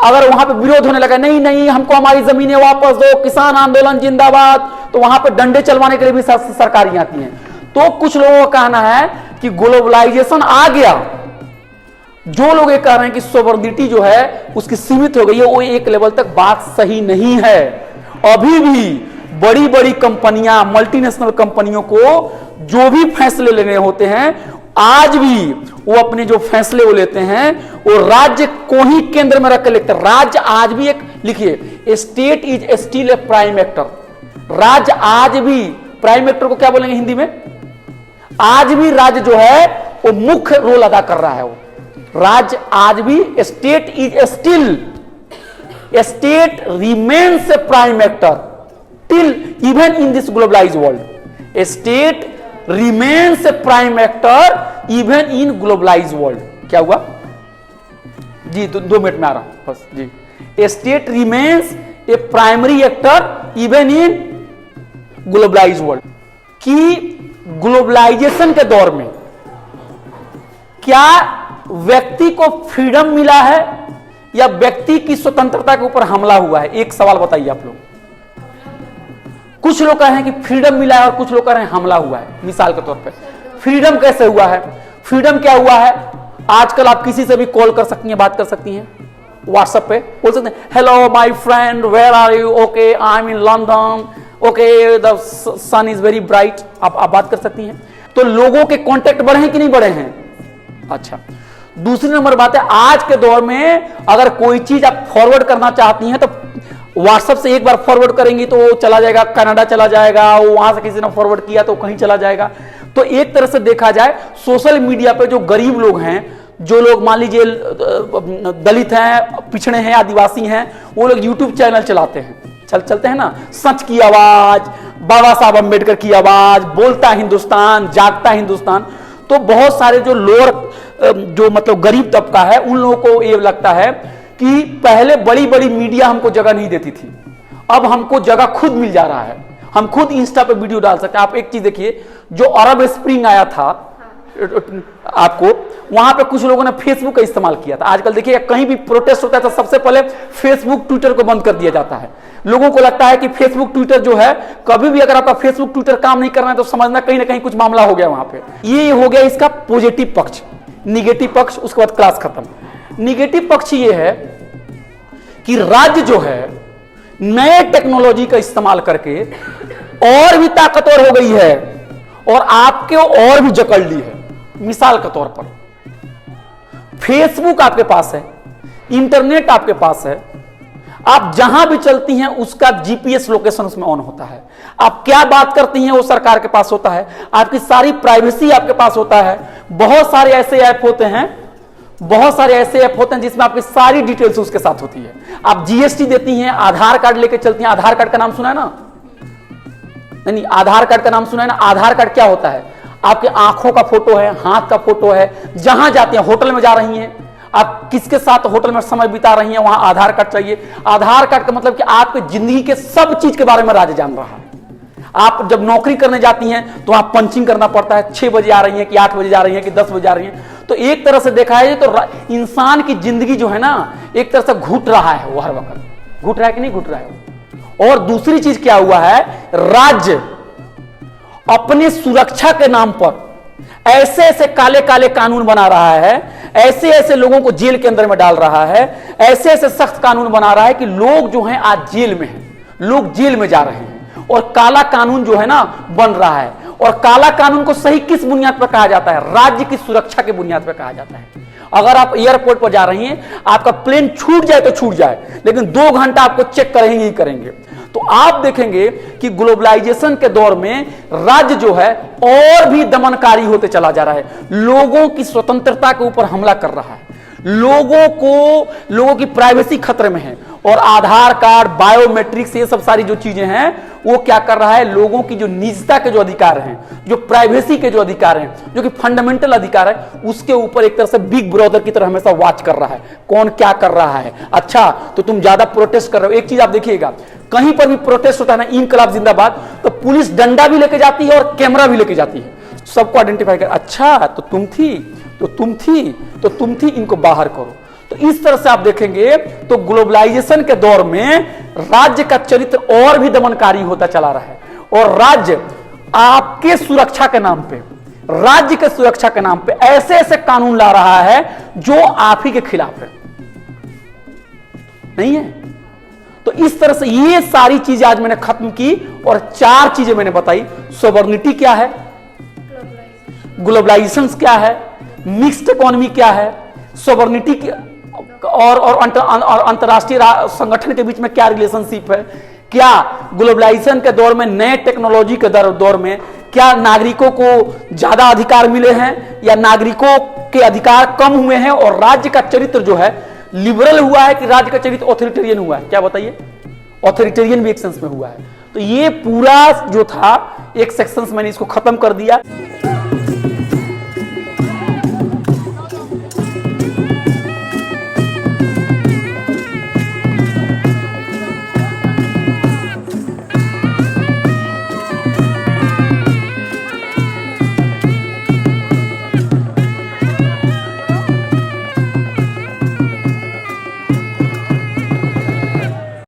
Speaker 1: अगर वहां पे विरोध होने लगा, नहीं हमको हमारी जमीनें वापस दो, किसान आंदोलन जिंदाबाद, तो वहां पे डंडे चलवाने के लिए भी सरकारें आती हैं। तो कुछ लोगों का कहना है कि ग्लोबलाइजेशन आ गया। जो लोग ये कह रहे हैं कि सॉवरेनिटी जो है उसकी सीमित हो गई है, वो एक लेवल तक बात सही नहीं है। अभी भी बड़ी बड़ी कंपनियां, मल्टीनेशनल कंपनियों को जो भी फैसले लेने होते हैं आज भी वो अपने जो फैसले वो लेते हैं वो राज्य को ही केंद्र में रखकर लेते हैं। राज्य आज भी एक, लिखिए, state is still a prime actor. राज्य आज भी, प्राइम एक्टर को क्या बोलेंगे हिंदी में, आज भी राज्य जो है वो मुख्य रोल अदा कर रहा है। वो राज्य आज भी, state is still, state remains a prime actor till even in this globalize world. State remains a prime actor even in globalize world. क्या हुआ जी, 2 मिनट में आ रहा हूं बस जी। State remains a primary actor even in globalize world. कि globalization के दौर में क्या व्यक्ति को फ्रीडम मिला है या व्यक्ति की स्वतंत्रता के ऊपर हमला हुआ है? एक सवाल बताइए आप लोग। कुछ लोग कह रहे हैं कि फ्रीडम मिला है और कुछ लोग कह रहे हैं हमला हुआ है। मिसाल के तौर पे फ्रीडम कैसे हुआ है? फ्रीडम क्या हुआ है? आजकल आप किसी से भी कॉल कर सकती हैं, बात कर सकती हैं, व्हाट्सएप पे बोल सकते हैं, hello my friend, where are you, okay I am in London, okay the sun is very bright. आप बात कर सकती हैं। तो लोगों के कांटेक्ट बढ़े हैं कि नहीं बढ़े हैं? अच्छा, दूसरी नंबर बात है, आज के दौर में अगर कोई चीज आप फॉरवर्ड करना चाहती हैं तो व्हाट्सएप से एक बार फॉरवर्ड करेंगी तो वो चला जाएगा, कनाडा चला जाएगा, वहां से किसी ने फॉरवर्ड किया तो कहीं चला जाएगा। तो एक तरह से देखा जाए, सोशल मीडिया पे जो गरीब लोग हैं, जो लोग मान लीजिए दलित हैं, पिछड़े हैं, आदिवासी हैं, वो लोग यूट्यूब चैनल चलाते हैं, चलते हैं ना, सच की आवाज, बाबा साहब अम्बेडकर की आवाज, बोलता हिंदुस्तान, जागता हिंदुस्तान। तो बहुत सारे जो लोअर, जो मतलब गरीब तबका है, उन लोगों को ये लगता है कि पहले बड़ी बड़ी मीडिया हमको जगह नहीं देती थी, अब हमको जगह खुद मिल जा रहा है, हम खुद इंस्टा पे वीडियो डाल सकते हैं। आप एक चीज देखिए, जो अरब स्प्रिंग आया था आपको, वहां पे कुछ लोगों ने फेसबुक का इस्तेमाल किया था। आजकल देखिए कहीं भी प्रोटेस्ट होता है तो सबसे पहले फेसबुक ट्विटर को बंद कर दिया जाता है। लोगों को लगता है कि फेसबुक ट्विटर जो है, कभी भी अगर आपका फेसबुक ट्विटर काम नहीं करना है तो समझना कहीं ना कहीं कुछ मामला हो गया वहां पे। ये हो गया इसका पॉजिटिव पक्ष। निगेटिव पक्ष, उसके बाद क्लास खत्म। निगेटिव पक्ष ये है कि राज्य जो है नए टेक्नोलॉजी का इस्तेमाल करके और भी ताकतवर हो गई है और आपके और भी जकड़ ली है। मिसाल के तौर पर फेसबुक आपके पास है, इंटरनेट आपके पास है, आप जहां भी चलती हैं उसका जीपीएस लोकेशन उसमें ऑन होता है। आप क्या बात करती हैं वो सरकार के पास होता है, आपकी सारी प्राइवेसी आपके पास होता है। बहुत सारे ऐसे ऐप होते हैं, बहुत सारे ऐसे ऐप होते हैं जिसमें आपकी सारी डिटेल्स उसके साथ होती है। आप जीएसटी देती हैं, आधार कार्ड लेके चलती हैं। आधार कार्ड का नाम सुना है ना? नहीं, आधार कार्ड का नाम सुना है ना? आधार कार्ड क्या होता है? आपके आंखों का फोटो है, हाथ का फोटो है, जहां जाती हैं, होटल में जा रही हैं, आप किसके साथ होटल में समय बिता रही हैं, वहां आधार कार्ड चाहिए। आधार कार्ड का मतलब कि आपकी जिंदगी के सब चीज के बारे में राज्य जान रहा है। आप जब नौकरी करने जाती हैं तो आप पंचिंग करना पड़ता है, 6 बजे आ रही हैं कि 8 बजे जा रही हैं कि 10 बजे आ रही हैं। तो एक तरह से देखा है तो इंसान की जिंदगी जो है ना, एक तरह से घुट रहा है, वो हर वक्त घुट रहा है कि नहीं घुट रहा है। और दूसरी चीज क्या हुआ है, राज्य अपने सुरक्षा के नाम पर ऐसे ऐसे काले काले कानून बना रहा है, ऐसे ऐसे लोगों को जेल के अंदर में डाल रहा है, ऐसे ऐसे सख्त कानून बना रहा है कि लोग जो हैं आज जेल में हैं, लोग जेल में जा रहे हैं। और काला कानून जो है ना बन रहा है। और काला कानून को सही किस बुनियाद पर कहा जाता है? राज्य की सुरक्षा की बुनियाद पर कहा जाता है। अगर आप एयरपोर्ट पर जा रही हैं, आपका प्लेन छूट जाए तो छूट जाए, लेकिन 2 घंटा आपको चेक करेंगे ही करेंगे। तो आप देखेंगे कि ग्लोबलाइजेशन के दौर में राज्य जो है और भी दमनकारी होते चला जा रहा है, लोगों की स्वतंत्रता के ऊपर हमला कर रहा है, लोगों की प्राइवेसी खतरे में है। और आधार कार्ड, बायोमेट्रिक्स, ये सब सारी जो चीजें हैं वो क्या कर रहा है, लोगों की जो निजता के जो अधिकार हैं, जो प्राइवेसी के जो अधिकार हैं, जो कि फंडामेंटल अधिकार है, उसके ऊपर एक तरह से बिग ब्रदर की तरह हमेशा वॉच कर रहा है, कौन क्या कर रहा है। अच्छा, तो तुम ज्यादा प्रोटेस्ट कर रहे हो। एक चीज आप देखिएगा, कहीं पर भी प्रोटेस्ट होता है ना, इनकलाब जिंदाबाद, तो पुलिस डंडा भी लेके जाती है और कैमरा भी लेके जाती है, सबको आइडेंटिफाई कर, अच्छा तो तुम थी, तो तुम थी, इनको बाहर करो। तो इस तरह से आप देखेंगे तो ग्लोबलाइजेशन के दौर में राज्य का चरित्र और भी दमनकारी होता चला रहा है। और राज्य आपके सुरक्षा के नाम पे, राज्य के सुरक्षा के नाम पे ऐसे ऐसे कानून ला रहा है जो आप ही के खिलाफ है, नहीं है? तो इस तरह से ये सारी चीजें आज मैंने खत्म की और 4 चीजें मैंने बताई। सॉवरेनिटी क्या है? ग्लोबलाइजेशन क्या है, मिक्स्ड इकोनॉमी क्या है, सॉवरेनिटी और अंतरराष्ट्रीय संगठन के बीच में क्या रिलेशनशिप है, क्या ग्लोबलाइजेशन के दौर में, नए टेक्नोलॉजी के दौर में क्या नागरिकों को ज्यादा अधिकार मिले हैं या नागरिकों के अधिकार कम हुए हैं और राज्य का चरित्र जो है लिबरल हुआ है कि राज्य का चरित्र ऑथोरिटेरियन हुआ है? क्या बताइए? ऑथोरिटेरियन भी एक सेंस में हुआ है। तो ये पूरा जो था एक सेक्शन मैंने इसको खत्म कर दिया।